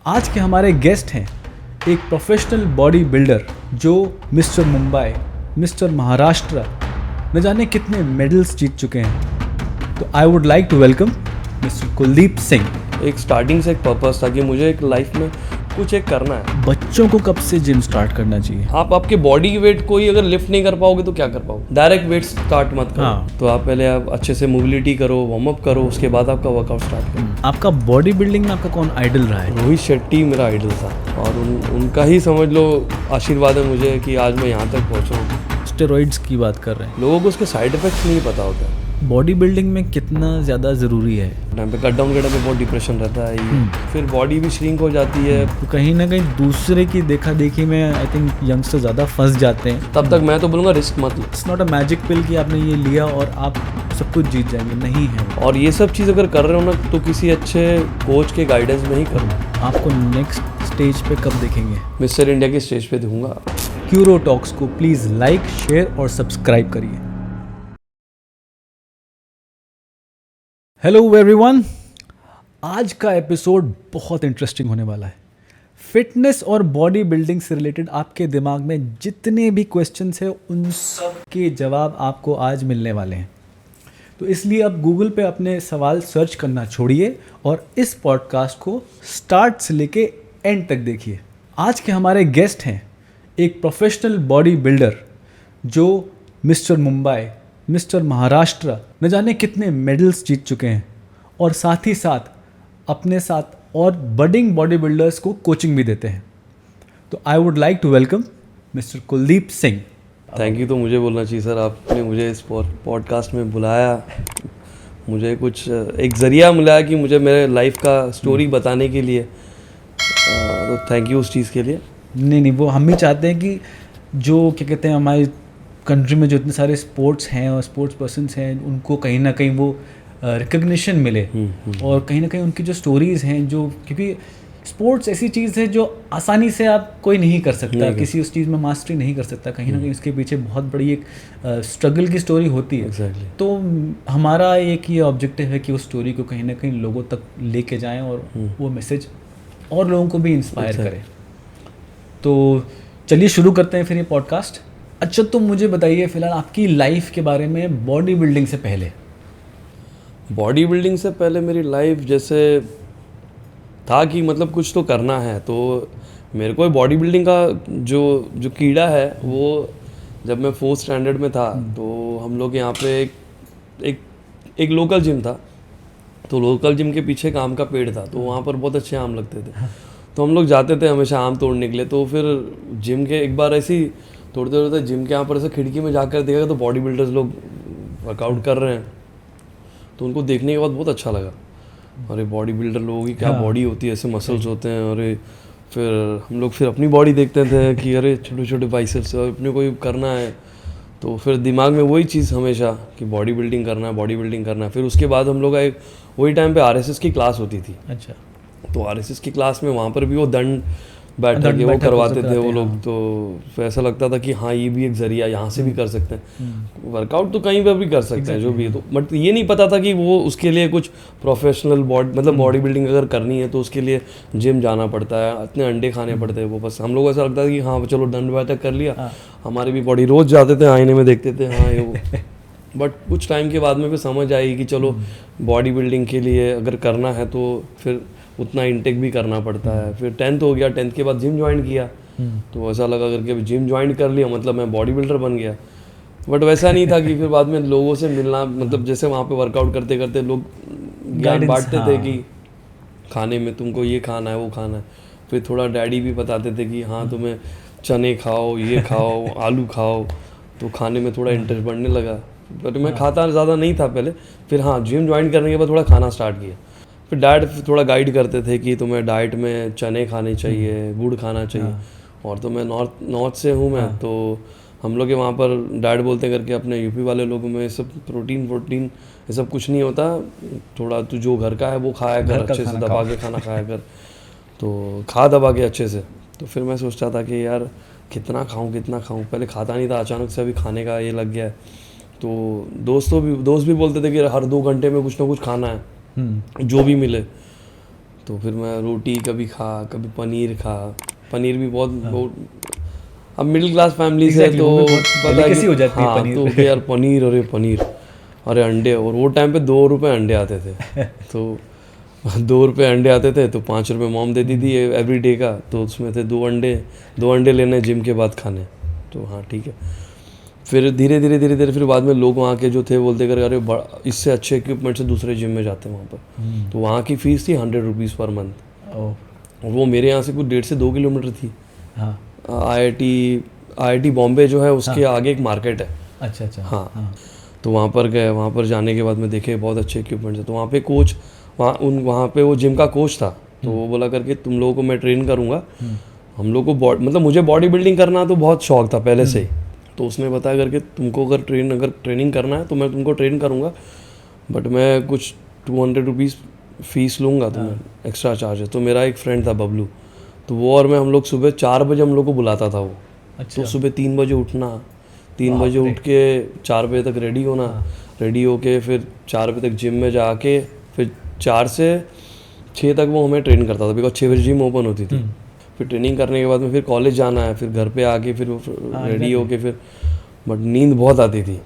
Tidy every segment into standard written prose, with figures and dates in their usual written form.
आज के हमारे गेस्ट हैं एक प्रोफेशनल बॉडी बिल्डर जो मिस्टर मुंबई, मिस्टर महाराष्ट्र, न जाने कितने मेडल्स जीत चुके हैं। तो I would like to welcome mister Kuldeep Singh. एक स्टार्टिंग से एक पर्पस था कि मुझे एक लाइफ में कुछ एक करना है। बच्चों को कब से जिम स्टार्ट करना चाहिए? आप आपके बॉडी वेट को ही अगर लिफ्ट नहीं कर पाओगे तो क्या कर पाओगे? डायरेक्ट वेट स्टार्ट मत करो। हाँ। तो आप पहले आप अच्छे से मोबिलिटी करो, वार्म अप करो, उसके बाद आपका वर्कआउट स्टार्ट करो। आपका बॉडी बिल्डिंग में आपका कौन आइडल रहा है? रोहित शेट्टी मेरा आइडल था और उनका ही समझ लो आशीर्वाद है मुझे कि आज मैं यहाँ तक पहुँचा हूँ। स्टेरॉइड्स की बात कर रहे हैं। लोगों को उसके साइड इफेक्ट्स नहीं पता होता। बॉडी बिल्डिंग में कितना ज़्यादा ज़रूरी है? टाइम पे कट डाउन के टाइम पे बहुत डिप्रेशन रहता है ये। फिर बॉडी भी श्रिंक हो जाती है। तो कहीं ना कहीं दूसरे की देखा देखी में आई थिंक यंगस्टर ज़्यादा फंस जाते हैं। तब तक मैं तो बोलूँगा रिस्क मत लो। इट्स नॉट अ मैजिक पिल कि आपने ये लिया और आप सब कुछ जीत जाएंगे, नहीं है। और ये सब चीज़ अगर कर रहे हो ना तो किसी अच्छे कोच के गाइडेंस में ही करना। आपको नेक्स्ट स्टेज पे कब देखेंगे? मिस्टर इंडिया की स्टेज पे दूंगा। क्यूरो टॉक्स को प्लीज़ लाइक, शेयर और सब्सक्राइब करिए। हेलो एवरीवन, आज का एपिसोड बहुत इंटरेस्टिंग होने वाला है। फिटनेस और बॉडी बिल्डिंग से रिलेटेड आपके दिमाग में जितने भी क्वेश्चंस हैं उन सब के जवाब आपको आज मिलने वाले हैं। तो इसलिए अब गूगल पे अपने सवाल सर्च करना छोड़िए और इस पॉडकास्ट को स्टार्ट से लेके एंड तक देखिए। आज के हमारे गेस्ट हैं एक प्रोफेशनल बॉडी बिल्डर जो मिस्टर मुंबई, मिस्टर महाराष्ट्र, न जाने कितने मेडल्स जीत चुके हैं और साथ ही साथ अपने साथ और बडिंग बॉडी बिल्डर्स को कोचिंग भी देते हैं। तो I would like to welcome mister Kuldeep Singh. Thank you तो मुझे बोलना चाहिए सर, आपने मुझे इस पॉडकास्ट में बुलाया। मुझे कुछ एक ज़रिया मिला कि मुझे मेरे लाइफ का स्टोरी बताने के लिए, तो थैंक यू उस चीज़ के लिए। नहीं, वो हम भी चाहते हैं कि जो क्या कहते हैं हमारी कंट्री में जो इतने सारे स्पोर्ट्स हैं और स्पोर्ट्स पर्सन्स हैं उनको कहीं ना कहीं वो रिकग्निशन मिले और कहीं ना कहीं उनकी जो स्टोरीज़ हैं, जो क्योंकि स्पोर्ट्स ऐसी चीज़ है जो आसानी से आप कोई नहीं कर सकता, किसी उस चीज़ में मास्टरी नहीं कर सकता। कहीं ना कहीं उसके पीछे बहुत बड़ी एक स्ट्रगल की स्टोरी होती है। Exactly. तो हमारा एक ये ऑब्जेक्टिव है कि उस स्टोरी को कहीं ना कहीं लोगों तक लेके जाएं और वो मैसेज और लोगों को भी इंस्पायर करें। तो चलिए शुरू करते हैं फिर ये पॉडकास्ट। अच्छा, तो मुझे बताइए फिलहाल आपकी लाइफ के बारे में बॉडी बिल्डिंग से पहले। बॉडी बिल्डिंग से पहले मेरी लाइफ जैसे था कि मतलब कुछ तो करना है, तो मेरे को बॉडी बिल्डिंग का जो कीड़ा है वो जब मैं 4th स्टैंडर्ड में था तो हम लोग यहाँ पे एक लोकल जिम था। तो लोकल जिम के पीछे एक आम का पेड़ था, तो वहाँ पर बहुत अच्छे आम लगते थे। तो हम लोग जाते थे हमेशा आम तोड़ने के लिए। तो फिर जिम के एक बार ऐसी तोड़ते तोड़ते जिम के यहाँ पर ऐसे खिड़की में जाकर देखा तो बॉडी बिल्डर्स लोग वर्कआउट कर रहे हैं। तो उनको देखने के बाद बहुत अच्छा लगा। अरे बॉडी बिल्डर लोगों की क्या बॉडी होती है, ऐसे मसल्स होते हैं। अरे फिर हम लोग फिर अपनी बॉडी देखते थे कि अरे छोटे छोटे बाइसेप्स अपने को करना है। तो फिर दिमाग में वही चीज़ हमेशा कि बॉडी बिल्डिंग करना है, बॉडी बिल्डिंग करना है। फिर उसके बाद हम लोग का एक वही टाइम पे RSS की क्लास होती थी। अच्छा। तो RSS की क्लास में वहाँ पर भी वो दंड बैठक के वो करवाते थे वो लोग। तो फिर ऐसा लगता था कि हाँ ये भी एक ज़रिया, यहाँ से भी कर सकते हैं वर्कआउट, तो कहीं पर भी कर सकते हैं जो भी है। तो बट ये नहीं पता था कि वो उसके लिए कुछ प्रोफेशनल बॉडी बिल्डिंग अगर करनी है तो उसके लिए जिम जाना पड़ता है, इतने अंडे खाने पड़ते हैं। वो बस हम लोग ऐसा लगता था कि हाँ चलो दंड बैठक कर लिया। हमारे भी बॉडी रोज़ जाते थे आईने में देखते थे हाँ ये वो। बट कुछ टाइम के बाद में फिर समझ आई कि चलो बॉडी बिल्डिंग के लिए अगर करना है तो फिर उतना इंटेक भी करना पड़ता है। फिर 10th हो गया, 10th के बाद जिम ज्वाइन किया। तो ऐसा लगा करके जिम ज्वाइन कर लिया मतलब मैं बॉडी बिल्डर बन गया। बट वैसा नहीं था कि फिर बाद में लोगों से मिलना, मतलब जैसे वहाँ पे वर्कआउट करते करते लोग ज्ञान बांटते थे कि खाने में तुमको ये खाना है वो खाना है। फिर थोड़ा डैडी भी बताते थे कि हाँ तुम्हें चने खाओ, ये खाओ, आलू खाओ। तो खाने में थोड़ा इंटरेस्ट बढ़ने लगा। बट मैं खाता ज़्यादा नहीं था पहले। फिर हाँ जिम ज्वाइन करने के बाद थोड़ा खाना स्टार्ट किया। फिर डैड थोड़ा गाइड करते थे कि तुम्हें डाइट में चने खाने चाहिए, गुड़ खाना चाहिए। और तो मैं नॉर्थ से हूँ मैं, तो हम लोग के वहाँ पर डैड बोलते करके अपने यूपी वाले लोगों में सब प्रोटीन ये सब कुछ नहीं होता, थोड़ा तू जो घर का है वो खाया कर, अच्छे से दबा के खाना खाया कर। तो खा दबा के अच्छे से। तो फिर मैं सोचता था कि यार कितना खाऊं। पहले खाता नहीं था, अचानक से अभी खाने का ये लग गया है। तो दोस्त भी बोलते थे कि हर 2 घंटे में कुछ ना कुछ खाना है, जो भी मिले। तो फिर मैं रोटी कभी खा, कभी पनीर खा। पनीर भी बहुत अब मिडिल क्लास फैमिली से Exactly, तो वो भी बहुत पता है delicacy हो कि जाती है हाँ पनीर। तो कि यार पनीर, अरे पनीर, अरे अंडे, और वो टाइम पे 2 रुपए अंडे आते थे तो 2 रुपए अंडे आते थे, तो 5 रुपए मॉम देती थी एवरी डे का, तो उसमें थे 2 अंडे लेने जिम के बाद खाने। तो हाँ ठीक है। फिर धीरे धीरे फिर बाद में लोग वहाँ के जो थे बोलते कर अरे इससे अच्छे इक्विपमेंट से दूसरे जिम में जाते हैं वहाँ पर। तो वहाँ की फ़ीस थी 100 रुपीज़ पर मंथ, और वो मेरे यहाँ से कुछ 1.5 से 2 किलोमीटर थी। हाँ IIT बॉम्बे जो है उसके आगे एक मार्केट है। अच्छा हाँ। तो वहाँ पर गए, वहाँ पर जाने के बाद में देखे बहुत अच्छे इक्विपमेंट्स है। तो वहाँ पे कोच, वहाँ पे वो जिम का कोच था, तो वो बोला करके तुम लोगों को मैं ट्रेन करूँगा। हम लोग को मतलब मुझे बॉडी बिल्डिंग करना तो बहुत शौक था पहले से ही, तो उसने बताया करके तुमको अगर ट्रेनिंग करना है तो मैं तुमको ट्रेन करूँगा, बट मैं कुछ 200 रुपीज़ फीस लूँगा, तुम्हें एक्स्ट्रा चार्ज है। तो मेरा एक फ्रेंड था बबलू, तो वो और मैं, हम लोग सुबह 4 बजे हम लोग को बुलाता था वो। तो सुबह 3 बजे उठना, 3 बजे उठ के 4 बजे तक रेडी होना, रेडी होके फिर 4 बजे तक जिम में जाके फिर 4 से 6 तक वो हमें ट्रेन करता था, बिकॉज 6 बजे जिम ओपन होती थी। फिर ट्रेनिंग करने के बाद में फिर कॉलेज जाना है, फिर घर पे आके फिर रेडी होके फिर, बट नींद बहुत आती थी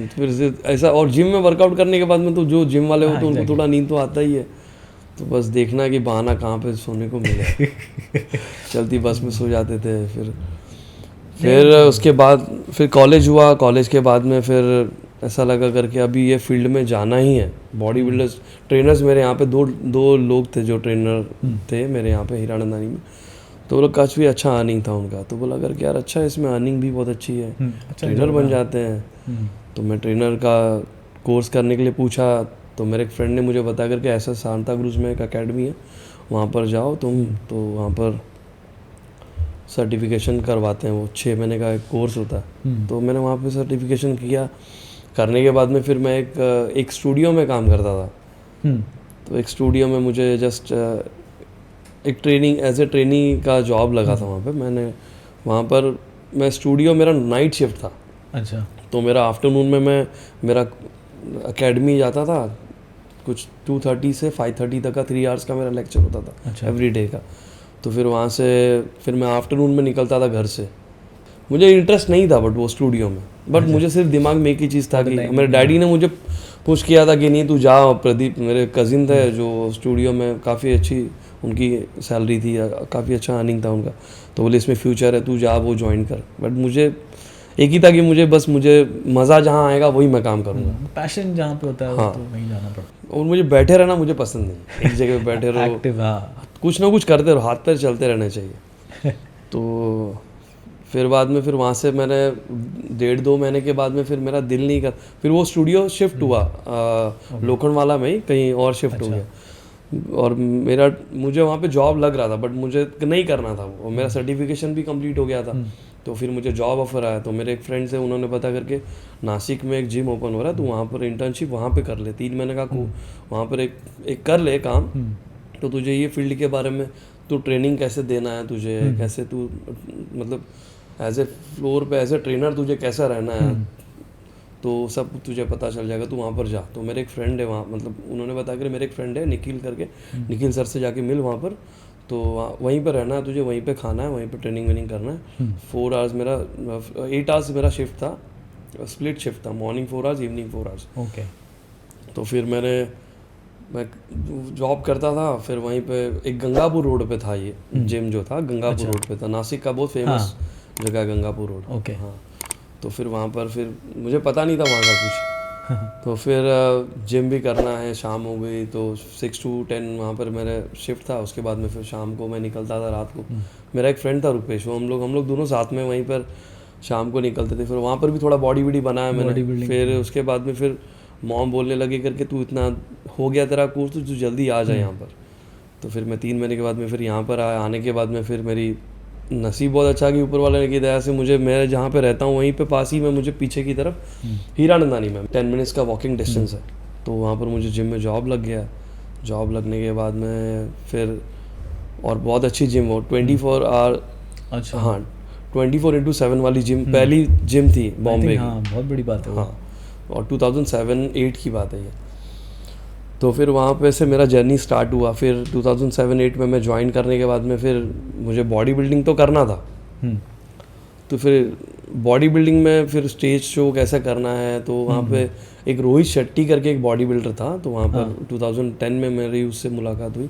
फिर से ऐसा, और जिम में वर्कआउट करने के बाद में तो जो जिम वाले होते हैं उनको थोड़ा नींद तो आता ही है, तो बस देखना कि बहाना कहाँ पे सोने को मिले चलती बस में सो जाते थे। फिर उसके बाद फिर कॉलेज हुआ, कॉलेज के बाद में फिर ऐसा लगा करके अभी ये फील्ड में जाना ही है। बॉडी बिल्डर्स ट्रेनर्स मेरे यहाँ पे दो लोग थे जो ट्रेनर थे मेरे यहाँ पे हीरानंदानी में, तो वो लोग काफ़ी अच्छा अर्निंग था उनका, तो बोला करके यार अच्छा इसमें अर्निंग भी बहुत अच्छी है, ट्रेनर बन जाते हैं। तो मैं ट्रेनर का कोर्स करने के लिए पूछा, तो मेरे एक फ्रेंड ने मुझे बता करके ऐसा सांता क्रूज में एक अकेडमी है, वहाँ पर जाओ तुम, तो वहाँ पर सर्टिफिकेशन करवाते हैं, वो 6 महीने का एक कोर्स होता है। तो मैंने वहाँ पे सर्टिफिकेशन किया, करने के बाद में फिर मैं एक स्टूडियो में काम करता था। तो एक स्टूडियो में मुझे जस्ट एक ट्रेनिंग एज ए ट्रेनी का जॉब लगा था वहाँ पे। वहाँ पर मैं स्टूडियो, मेरा नाइट शिफ्ट था। अच्छा। तो मेरा आफ्टरनून में मेरा एकेडमी जाता था, कुछ 2:30 से 5:30 तक का 3 आवर्स का मेरा लेक्चर होता था एवरी डे का। तो फिर वहाँ से फिर मैं आफ्टरनून में निकलता था घर से। मुझे इंटरेस्ट नहीं था बट वो स्टूडियो में, बट मुझे सिर्फ दिमाग में एक ही चीज़ था कि मेरे डैडी ने मुझे पुश किया था कि नहीं तू जा। प्रदीप मेरे कज़िन थे जो स्टूडियो में, काफ़ी अच्छी उनकी सैलरी थी, काफ़ी अच्छा अर्निंग था उनका, तो बोले इसमें फ्यूचर है, तू जा वो ज्वाइन कर। बट मुझे एक ही था कि मुझे मज़ा जहाँ आएगा वही मैं काम करूँगा, पैशन जहाँ पे होता है हाँ, तो वहीं जाना पड़ता। और मुझे बैठे रहना मुझे पसंद नहीं, एक जगह पे बैठे रहो, एक्टिव, हाँ, कुछ ना कुछ करते रहो, हाथ पैर चलते रहने चाहिए तो फिर बाद में फिर वहाँ से मैंने 1.5-2 महीने के बाद में फिर मेरा दिल नहीं कर, फिर वो स्टूडियो शिफ्ट हुआ लोखंडवाला में ही कहीं और शिफ्ट हो गया, और मुझे वहाँ पे जॉब लग रहा था बट मुझे नहीं करना था वो, मेरा सर्टिफिकेशन भी कंप्लीट हो गया था। तो फिर मुझे जॉब ऑफर आया, तो मेरे एक फ्रेंड से उन्होंने पता करके नासिक में एक जिम ओपन हो रहा है, तो वहाँ पर इंटर्नशिप वहाँ पे कर ले, 3 महीने का वहाँ पर एक कर ले काम, तो तुझे ये फील्ड के बारे में, तू ट्रेनिंग कैसे देना है तुझे, कैसे तू मतलब एज ए फ्लोर पे एज ए ट्रेनर तुझे कैसा रहना है, तो सब तुझे पता चल जाएगा, तू वहाँ पर जा। तो मेरे एक फ्रेंड है वहाँ, मतलब उन्होंने बताया कि मेरे एक फ्रेंड है निखिल करके, निखिल सर से जाके मिल वहाँ पर, तो वहीं पर रहना है तुझे, वहीं पे खाना है, वहीं पे ट्रेनिंग वेनिंग करना है। 4 आवर्स मेरा 8 आवर्स मेरा शिफ्ट था, स्प्लिट शिफ्ट था, morning 4 hours evening 4 hours. Okay. तो फिर मैं जॉब करता था, फिर वहीं पे एक गंगापुर रोड पे था ये जिम जो था, गंगापुर रोड पे था, नासिक का बहुत फेमस जगह है गंगापुर रोड। ओके। हाँ, तो फिर वहाँ पर फिर मुझे पता नहीं था वहाँ का कुछ तो फिर जिम भी करना है, शाम हो गई तो 6 to 10 वहाँ पर मेरा शिफ्ट था। उसके बाद में फिर शाम को मैं निकलता था रात को, मेरा एक फ्रेंड था रुपेश, वो हम लोग दोनों साथ में वहीं पर शाम को निकलते थे। फिर वहाँ पर भी थोड़ा बॉडी वॉडी बनाया मैंने। फिर उसके बाद में फिर मॉम बोलने लगी करके तू इतना हो गया तेरा कोर्स, तो तू जल्दी आ जा यहाँ पर। तो फिर मैं 3 महीने के बाद में फिर यहाँ पर आया। आने के बाद में फिर मेरी नसीब बहुत अच्छा कि ऊपर वाले की दया से मुझे, मैं जहाँ पे रहता हूँ वहीं पे पास ही में, मुझे पीछे की तरफ हीरानंदानी में 10 मिनट्स का वॉकिंग डिस्टेंस है, तो वहाँ पर मुझे जिम में जॉब लग गया। जॉब लगने के बाद में फिर, और बहुत अच्छी जिम हो, 24 आवर, अच्छा, हाँ 24/7 वाली जिम, पहली जिम थी बॉम्बे की। हाँ, बहुत बड़ी बात है। हाँ, और 2007-8 की बात है ये। तो फिर वहाँ पे से मेरा जर्नी स्टार्ट हुआ। फिर 2007-8 में मैं ज्वाइन करने के बाद में फिर मुझे बॉडी बिल्डिंग तो करना था। तो फिर बॉडी बिल्डिंग में फिर स्टेज शो कैसे करना है, तो वहाँ पे एक रोहित शेट्टी करके एक बॉडी बिल्डर था, तो वहाँ पर 2010 में मेरी उससे मुलाकात हुई।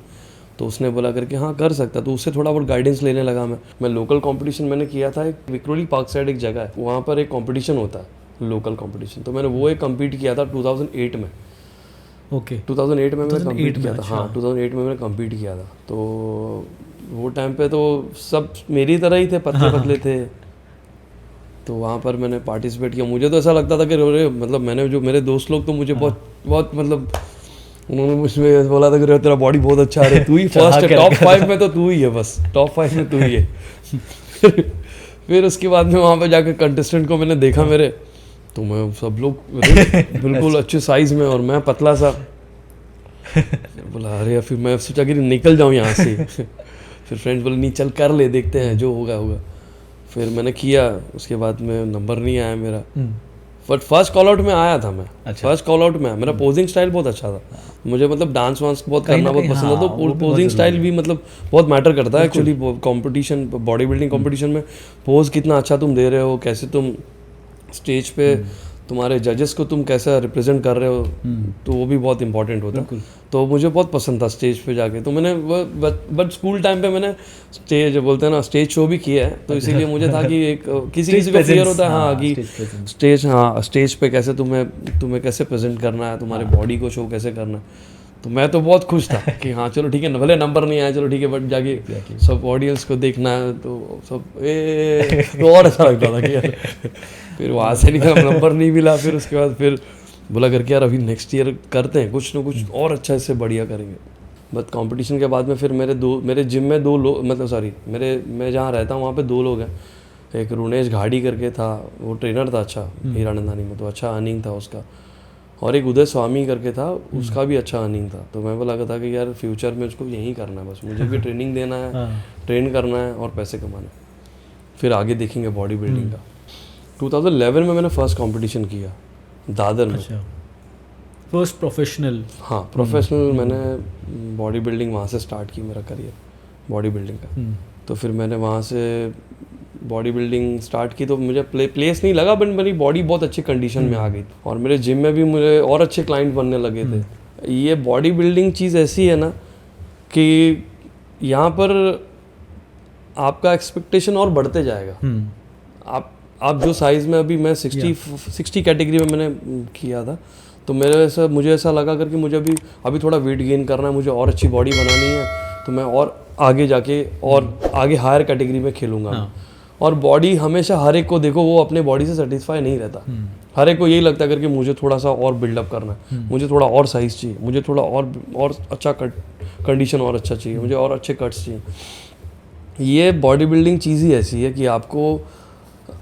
तो उसने बोला करके हाँ कर सकता, तो उससे थोड़ा बहुत गाइडेंस लेने लगा मैं लोकल कंपटीशन मैंने किया था। एक विक्रोली पार्क साइड एक जगह है, वहाँ पर एक कंपटीशन होता है लोकल कंपटीशन, तो मैंने वो एक कम्पीट किया था 2008 में। ओके 2008 में मैंने कम्पीट किया था। अच्छा। हाँ 2008 में मैंने कम्पीट किया था। तो वो टाइम पे तो सब मेरी तरह ही थे, पतले पतले थे। तो वहाँ पर मैंने पार्टिसिपेट किया। मुझे तो ऐसा लगता था कि मतलब मैंने जो मेरे दोस्त लोग तो मुझे बहुत मतलब उन्होंने मुझमें बोला था कि तेरा बॉडी बहुत अच्छा है, तू ही फर्स्ट है, टॉप 5 में तो तू ही है, बस टॉप 5 में तू ही है। फिर उसके बाद में वहाँ पे जाकर कंटेस्टेंट को मैंने देखा मेरे, तो मैं सब लोग बिल्कुल अच्छे साइज में और मैं पतला सा। बोला अरे, फिर मैं सोचा कि निकल जाऊँ यहाँ से। फिर फ्रेंड्स बोले नहीं चल कर ले, देखते हैं जो होगा होगा। फिर मैंने किया, उसके बाद में नंबर नहीं आया मेरा, बट फर्स्ट कॉल आउट में आया था मैं। अच्छा। फर्स्ट कॉल आउट में आया। मेरा पोजिंग स्टाइल बहुत अच्छा था, मुझे मतलब डांस वांस बहुत करना बहुत पसंद था, तो पोजिंग स्टाइल भी मतलब बहुत मैटर करता है actually competition, body building competition में। पोज कितना अच्छा तुम दे रहे हो, कैसे तुम स्टेज पे तुम्हारे जजेस को तुम कैसा रिप्रेजेंट कर रहे हो, तो वो भी बहुत इंपॉर्टेंट होता है। तो मुझे बहुत पसंद था स्टेज पे जाके। तो मैंने बट स्कूल टाइम पे मैंने स्टेज बोलते हैं ना स्टेज शो भी किया है, तो इसीलिए मुझे था कि एक किसी को फियर होता है हाँ कि स्टेज पे कैसे तुम्हें कैसे प्रेजेंट करना है, तुम्हारे बॉडी को शो कैसे करना है। तो मैं तो बहुत खुश था कि हाँ चलो ठीक है, भले नंबर नहीं आया चलो ठीक है, बट जाके सब ऑडियंस को देखना है, तो सब तो और अच्छा लगता था कि यार। फिर वहाँ से नंबर नहीं मिला, फिर उसके बाद फिर बोला करके यार अभी नेक्स्ट ईयर करते हैं कुछ ना कुछ और अच्छा, इससे बढ़िया करेंगे। बट कंपटीशन के बाद में फिर मेरे जिम में 2 लोग, मतलब सॉरी मैं जहाँ रहता हूँ वहाँ पे 2 लोग हैं। एक रुनेश घाड़ी करके था, वो ट्रेनर था अच्छा हीरानंदानी में, तो अच्छा अर्निंग था उसका। और एक उदय स्वामी करके था, उसका भी अच्छा अर्निंग था। तो मैं बोला था कि यार फ्यूचर में उसको यही करना है, बस मुझे भी ट्रेनिंग देना है, ट्रेन करना है और पैसे कमाना है, फिर आगे देखेंगे बॉडी बिल्डिंग का। 2011 में मैंने फर्स्ट कंपटीशन किया दादर में। अच्छा, फर्स्ट प्रोफेशनल? हाँ प्रोफेशनल मैंने बॉडी बिल्डिंग वहाँ से स्टार्ट की, मेरा करियर बॉडी बिल्डिंग का। तो फिर मैंने वहाँ से बॉडी बिल्डिंग स्टार्ट की, तो मुझे प्लेस नहीं लगा, बट मेरी बॉडी बहुत अच्छी कंडीशन में आ गई और मेरे जिम में भी मुझे और अच्छे क्लाइंट बनने लगे थे। ये बॉडी बिल्डिंग चीज़ ऐसी है ना कि यहाँ पर आपका एक्सपेक्टेशन और बढ़ते जाएगा। आप जो साइज़ में अभी मैं 60 कैटेगरी में मैंने किया था, तो मुझे ऐसा लगा करके मुझे अभी थोड़ा वेट गेन करना है, मुझे और अच्छी बॉडी बनानी है, तो मैं और आगे जाके और आगे हायर कैटेगरी में खेलूँगा। और बॉडी हमेशा हर एक को देखो, वो अपने बॉडी से सेटिस्फाई नहीं रहता। हर एक को यही लगता है करके मुझे थोड़ा सा और बिल्डअप करना है, मुझे थोड़ा और साइज़ चाहिए, मुझे थोड़ा और अच्छा कंडीशन और अच्छा चाहिए, मुझे और अच्छे कट्स चाहिए। ये बॉडी बिल्डिंग चीज़ ही ऐसी है कि आपको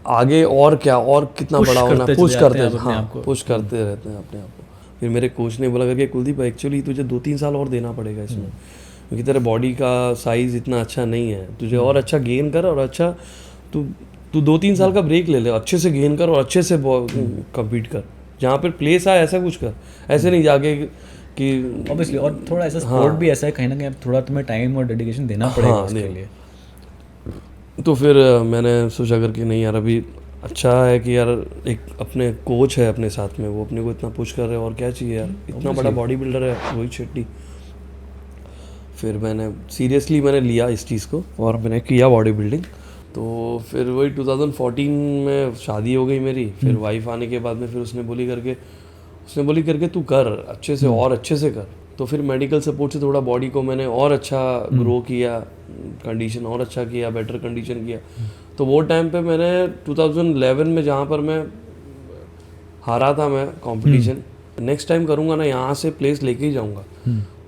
आगे और क्या और कितना बड़ा होना, पुश करते रहते हैं अपने आप को। फिर मेरे कोच ने बोला करके कुलदीप एक्चुअली तुझे 2-3 साल और देना पड़ेगा इसमें, क्योंकि तेरे बॉडी का साइज़ इतना अच्छा नहीं है, तुझे और अच्छा गेन कर और अच्छा तू 2-3 साल का ब्रेक ले ले, अच्छे से गेन कर और अच्छे से कम्पीट कर, जहाँ पर प्लेस आए ऐसा कुछ कर, ऐसे नहीं जाके कि ऑब्वियसली। और थोड़ा ऐसा स्पोर्ट भी ऐसा है कहीं ना कहीं थोड़ा तुम्हें टाइम और डेडिकेशन देना पड़ेगा उसके लिए। तो फिर मैंने सोचा करके नहीं यार अभी अच्छा है कि यार एक अपने कोच है अपने साथ में, वो अपने को इतना पुश कर रहे हैं और क्या चाहिए यार, इतना बड़ा बॉडी बिल्डर है रोहित शेट्टी। फिर मैंने सीरियसली लिया इस चीज़ को और मैंने किया बॉडी बिल्डिंग। तो फिर वही 2014 में शादी हो गई मेरी। फिर वाइफ आने के बाद में फिर उसने बोली करके तू कर अच्छे से और अच्छे से कर। तो फिर मेडिकल सपोर्ट से थोड़ा बॉडी को मैंने और अच्छा ग्रो किया, कंडीशन और अच्छा किया, बेटर कंडीशन किया। तो वो टाइम पे मैंने 2011 में जहाँ पर मैं हारा था मैं कंपटीशन, नेक्स्ट टाइम करूँगा ना यहाँ से प्लेस लेके ही जाऊँगा।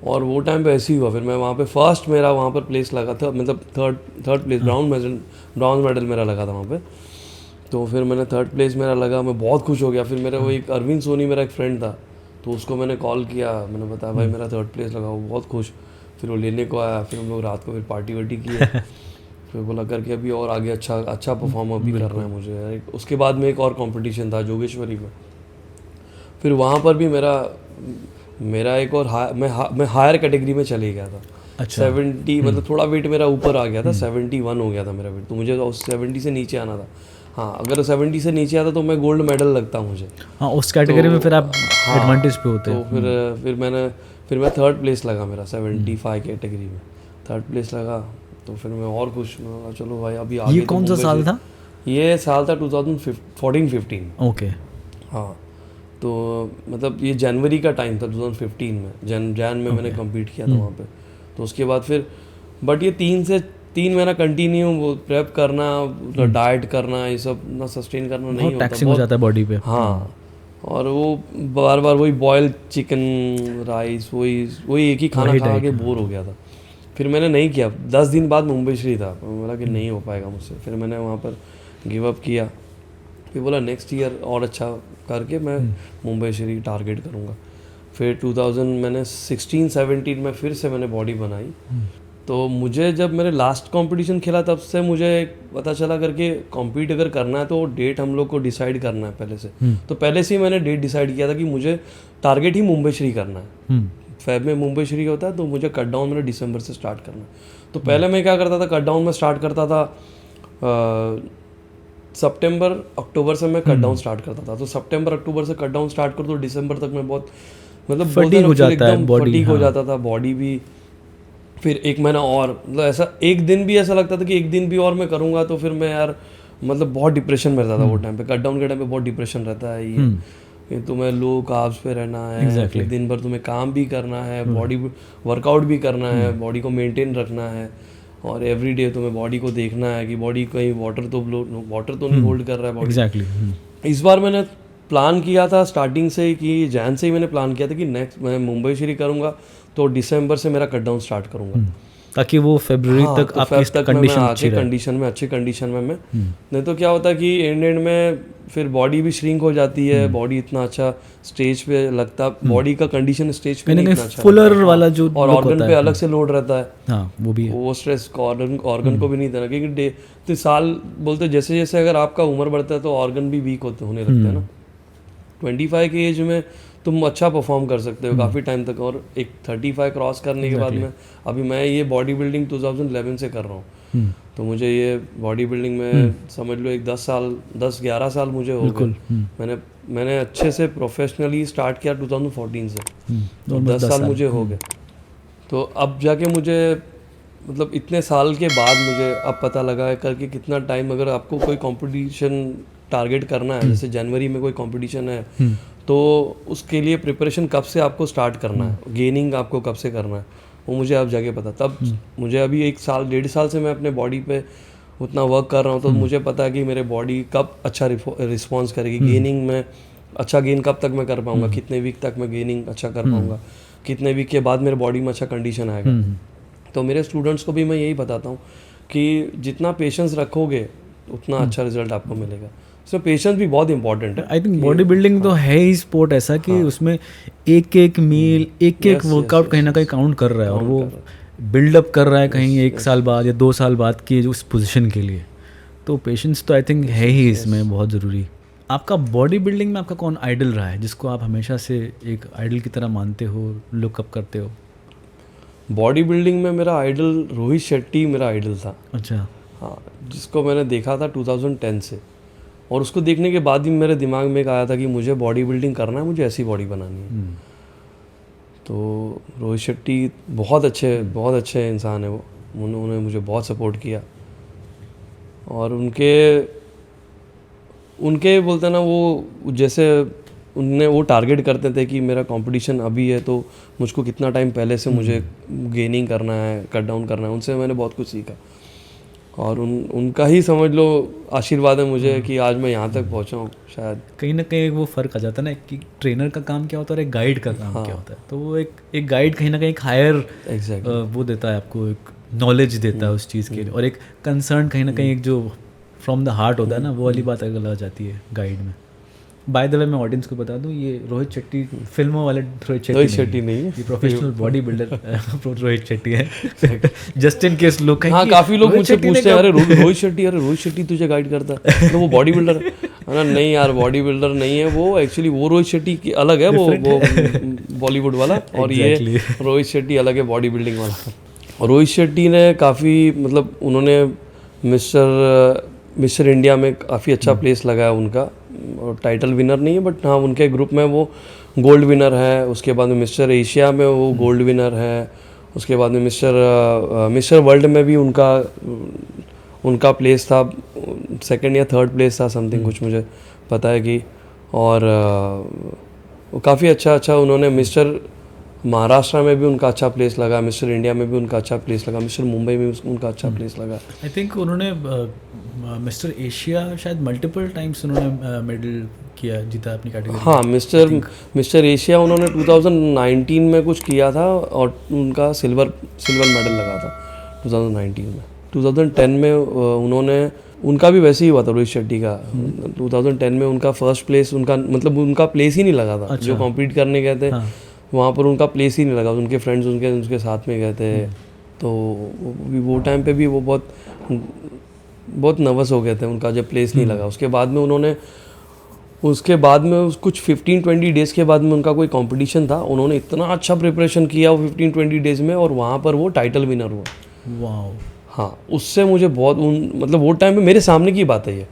और वो टाइम पे ऐसे ही हुआ। फिर मैं वहाँ पे फर्स्ट मेरा वहाँ पर प्लेस लगा था, मतलब थर्ड प्लेस, ब्राउन मेडल मेरा लगा था वहाँ पे। तो फिर मैंने थर्ड प्लेस मेरा लगा, मैं बहुत खुश हो गया। फिर मेरा वो एक अरविंद सोनी मेरा एक फ्रेंड था, तो उसको मैंने कॉल किया, मैंने बताया भाई मेरा थर्ड प्लेस लगा, वो बहुत खुश। फिर वो लेने को आया, फिर हम लोग रात को फिर पार्टी वार्टी किए। फिर बोला करके अभी और आगे अच्छा परफॉर्म अभी करना है मुझे। उसके बाद में एक और कंपटीशन था जोगेश्वरी में, फिर वहाँ पर भी मेरा मेरा एक और मैं हायर कैटेगरी में चले गया था। अच्छा 70 मतलब थोड़ा वेट मेरा ऊपर आ गया था, 71 हो गया था मेरा वेट, तो मुझे उस 70 से नीचे आना था। हाँ, अगर 70 से नीचे आता तो मैं गोल्ड मेडल लगता मुझे। हाँ, उस कैटेगरी में फिर आप हाँ, एडवांटेज पे होते तो हैं। फिर मैं थर्ड प्लेस लगा मेरा 75 कैटेगरी में, थर्ड प्लेस लगा। तो फिर मैं और खुश, मैं बोला चलो भाई अभी आगे। ये तो कौन सा मुंबई साल से- था? ये साल था 2014-15। ओके। हाँ, तो मतलब ये जनवरी का टाइम था 2015 में, जैन में मैंने कम्पीट किया था वहाँ पे। तो उसके बाद फिर बट ये 3 महीना कंटिन्यू वो प्रेप करना, डाइट करना, ये सब ना सस्टेन करना नहीं बहुत होता, टैक्सिंग हो जाता है बॉडी पे। हाँ, और वो बार बार वही बॉयल चिकन राइस, वही एक ही खाना वही खा diet, के बोर हो गया था। फिर मैंने नहीं किया। 10 दिन बाद मुंबई श्री था, मैं बोला कि नहीं हो पाएगा मुझसे, फिर मैंने वहाँ पर गिव अप किया। फिर बोला नेक्स्ट ईयर और अच्छा करके मैं मुंबई श्री टारगेट करूँगा। फिर 2000 मैंने 16-17 में फिर से मैंने बॉडी बनाई। तो मुझे जब मेरे लास्ट कंपटीशन खेला तब से मुझे पता चला करके कॉम्पीट अगर करना है तो डेट हम लोग को डिसाइड करना है पहले से। तो पहले से ही मैंने डेट डिसाइड किया था कि मुझे टारगेट ही मुंबई श्री करना है। फेब में मुंबई श्री होता है, तो मुझे कट डाउन मैंने दिसंबर से स्टार्ट करना है। तो पहले मैं क्या करता था, कट डाउन में स्टार्ट करता था सितंबर अक्टूबर से मैं कट डाउन स्टार्ट करता था। तो सितंबर अक्टूबर से कट डाउन स्टार्ट कर तो दिसंबर तक मैं बहुत मतलब फटीग हो जाता है बॉडी, फटीग हो जाता था बॉडी भी। फिर एक महीना और मतलब ऐसा एक दिन भी ऐसा लगता था कि एक दिन भी और मैं करूँगा तो फिर मैं यार मतलब बहुत डिप्रेशन में रहता था वो टाइम पे। कट डाउन के टाइम पे बहुत डिप्रेशन रहता है ये तुम्हें लो कार्ब्स पे रहना है, फिर दिन भर तुम्हें काम भी करना है, बॉडी वर्कआउट भी करना है, बॉडी को मेंटेन रखना है, और एवरी डे तुम्हें बॉडी को देखना है कि बॉडी कहीं वाटर तो नहीं होल्ड कर रहा है बॉडी। एग्जैक्टली। इस बार मैंने प्लान किया था स्टार्टिंग से ही कि जैन से ही मैंने प्लान किया था कि नेक्स्ट मैं मुंबई श्री करूँगा तो दिसंबर से मेरा कट डाउन स्टार्ट करूँगा, ताकि वो फरवरी हाँ, तक तो आपकी तक कंडीशन मैं अच्छी रहे। अच्छी कंडीशन में मैं नहीं तो क्या होता है कि एंड में फिर बॉडी भी श्रिंक हो जाती है, बॉडी इतना अच्छा स्टेज पे लगता, बॉडी का कंडीशन स्टेज पे नहीं इतना अच्छा फुलर लगता। वाला जो और look ऑर्गन होता पे है। अलग से लोड रहता है, हाँ वो भी है। वो स्ट्रेस ऑर्गन को भी नहीं देना, क्योंकि तो साल बोलते जैसे जैसे अगर आपका उम्र बढ़ता है तो ऑर्गन भी वीक होने लगते हैं ना। 25 की एज में तुम अच्छा परफॉर्म कर सकते हो काफ़ी टाइम तक, और एक 35 क्रॉस करने के बाद में अभी मैं ये बॉडी बिल्डिंग 2011 से कर रहा हूँ। तो मुझे ये बॉडी बिल्डिंग में समझ लो एक 10-11 साल मुझे हो गए। मैंने अच्छे से प्रोफेशनली स्टार्ट किया 2014 से, तो 10 साल मुझे हो गए। तो अब जाके मुझे मतलब इतने साल के बाद मुझे अब पता लगा है करके कितना टाइम, अगर आपको कोई कंपटीशन टारगेट करना है, जैसे जनवरी में कोई कंपटीशन है तो उसके लिए प्रिपरेशन कब से आपको स्टार्ट करना है, गेनिंग आपको कब से करना है, वो मुझे अब जाके पता। तब मुझे अभी 1-1.5 साल से मैं अपने बॉडी पे उतना वर्क कर रहा हूँ, तो मुझे पता है कि मेरे बॉडी कब अच्छा रिस्पॉन्स करेगी, गेनिंग में अच्छा गेन कब तक मैं कर पाऊँगा, कितने वीक तक मैं गेनिंग अच्छा कर पाऊँगा, कितने वीक के बाद मेरे बॉडी में अच्छा कंडीशन आएगा। तो मेरे स्टूडेंट्स को भी मैं यही बताता हूँ कि जितना पेशेंस रखोगे उतना अच्छा रिजल्ट आपको मिलेगा। सो पेशेंस भी बहुत इंपॉर्टेंट है। आई थिंक बॉडी बिल्डिंग तो है ही स्पोर्ट ऐसा कि उसमें एक एक मील एक एक वर्कआउट कहीं ना कहीं काउंट कर रहा है, और वो बिल्डअप कर रहा है कहीं 1 साल बाद या 2 साल बाद की उस पोजीशन के लिए। तो पेशेंस तो आई थिंक है ही इसमें बहुत ज़रूरी। आपका बॉडी बिल्डिंग में आपका कौन आइडल रहा है जिसको आप हमेशा से एक आइडल की तरह मानते हो, लुकअप करते हो? बॉडी बिल्डिंग में मेरा आइडल रोहित शेट्टी मेरा आइडल था। अच्छा। हाँ, जिसको मैंने देखा था 2010 से, और उसको देखने के बाद ही मेरे दिमाग में एक आया था कि मुझे बॉडी बिल्डिंग करना है, मुझे ऐसी बॉडी बनानी है। तो रोहित शेट्टी बहुत अच्छे इंसान है वो, उन्होंने मुझे बहुत सपोर्ट किया, और उनके बोलते ना वो जैसे उनने वो टारगेट करते थे कि मेरा कंपटीशन अभी है तो मुझको कितना टाइम पहले से मुझे गेनिंग करना है, कट डाउन करना है, उनसे मैंने बहुत कुछ सीखा। और उनका ही समझ लो आशीर्वाद है मुझे कि आज मैं यहाँ तक पहुँचा हूँ। शायद कहीं ना कहीं वो फ़र्क आ जाता है ना कि ट्रेनर का काम क्या होता है और एक गाइड का काम क्या होता है। तो वो एक गाइड कहीं ना कहीं एक हायर वो देता है आपको, एक नॉलेज देता है उस चीज़ के लिए, और एक कंसर्न कहीं ना कहीं एक जो फ्रॉम द हार्ट होता है ना, वो वाली बात अगर आ जाती है गाइड में। बाय द वे मैं ऑडियंस को बता दूं, ये रोहित शेट्टी फिल्मों वाले रोहित शेट्टी नहीं है, ये professional body builder Rohit Shetty है। जस्ट इन केस लोग हाँ काफी लोग मुझसे पूछते हैं, अरे रोहित शेट्टी तुझे गाइड करता है तो वो बॉडी बिल्डर है? नहीं यार, बॉडी बिल्डर नहीं है वो, एक्चुअली वो रोहित शेट्टी की अलग है, वो बॉलीवुड वाला, और ये रोहित शेट्टी अलग है बॉडी बिल्डिंग वाला। रोहित शेट्टी ने काफ़ी मतलब उन्होंने मिस्टर इंडिया में काफ़ी अच्छा प्लेस लगाया उनका, और टाइटल विनर नहीं है बट हाँ उनके ग्रुप में वो गोल्ड विनर है। उसके बाद में मिस्टर एशिया में वो गोल्ड विनर है। उसके बाद में मिस्टर वर्ल्ड में भी उनका प्लेस था, सेकंड या थर्ड प्लेस था समथिंग, कुछ मुझे पता है कि, और काफ़ी अच्छा उन्होंने मिस्टर महाराष्ट्र में भी उनका अच्छा प्लेस लगा, मिस्टर इंडिया में भी उनका अच्छा प्लेस लगा, मिस्टर मुंबई में भी उनका अच्छा प्लेस लगा। आई थिंक उन्होंने मिस्टर एशिया शायद मल्टीपल टाइम्स उन्होंने मेडल किया, जीता अपनी कैटेगरी। हाँ मिस्टर एशिया उन्होंने 2019 में कुछ किया था और उनका सिल्वर मेडल लगा था 2019 में। 2010 में उनका भी वैसे ही हुआ था रोहित शेट्टी का। 2010 में उनका फर्स्ट प्लेस, उनका प्लेस ही नहीं लगा था। जो कॉम्पीट करने गए थे वहाँ पर उनका प्लेस ही नहीं लगा। उनके फ्रेंड्स उनके साथ में गए थे, तो वो टाइम पे भी वो बहुत नर्वस हो गए थे, उनका जब प्लेस नहीं लगा। उसके बाद में कुछ 15-20 डेज़ के बाद में उनका कोई कंपटीशन था, उन्होंने इतना अच्छा प्रिपरेशन किया वो 15-20 डेज़ में, और वहाँ पर वो टाइटल विनर हुआ। वाह। हाँ, उससे मुझे बहुत मतलब वो टाइम पे मेरे सामने की बात है ये।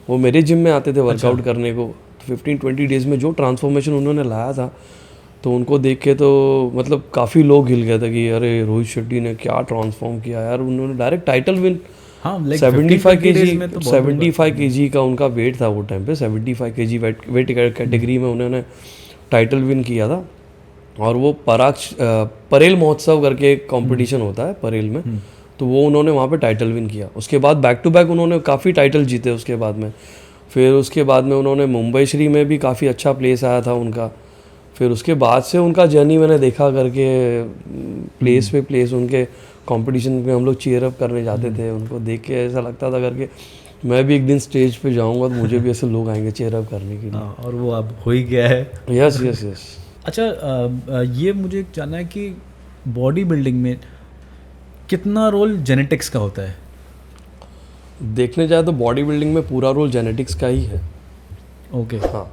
वो मेरे जिम में आते थे वर्कआउट करने को, तो 15-20 डेज़ में जो ट्रांसफॉर्मेशन उन्होंने लाया था, तो उनको देख के तो मतलब काफ़ी लोग हिल गए थे कि अरे रोहित शेट्टी ने क्या ट्रांसफॉर्म किया यार। उन्होंने डायरेक्ट टाइटल विन। हाँ, 75 केजी का उनका वेट था वो टाइम पे। 75 केजी वेट कैटेगरी में उन्होंने टाइटल विन किया था। और वो परेल महोत्सव करके एक कॉम्पिटिशन होता है परेल में, तो वो उन्होंने वहाँ पे टाइटल विन किया। उसके बाद बैक टू बैक उन्होंने काफ़ी टाइटल जीते। उसके बाद में उन्होंने मुंबई श्री में भी काफ़ी अच्छा प्लेस आया था उनका। फिर उसके बाद से उनका जर्नी मैंने देखा करके, प्लेस पे प्लेस उनके कंपटीशन में हम लोग चीयर अप करने जाते थे। उनको देख के ऐसा लगता था करके मैं भी एक दिन स्टेज पे जाऊंगा तो मुझे भी ऐसे लोग आएंगे चीयर अप करने के लिए। और वो अब हो ही गया है। यस। अच्छा, ये मुझे जानना है कि बॉडी बिल्डिंग में कितना रोल जेनेटिक्स का होता है? देखने जाए तो बॉडी बिल्डिंग में पूरा रोल जेनेटिक्स का ही है। ओके। हाँ,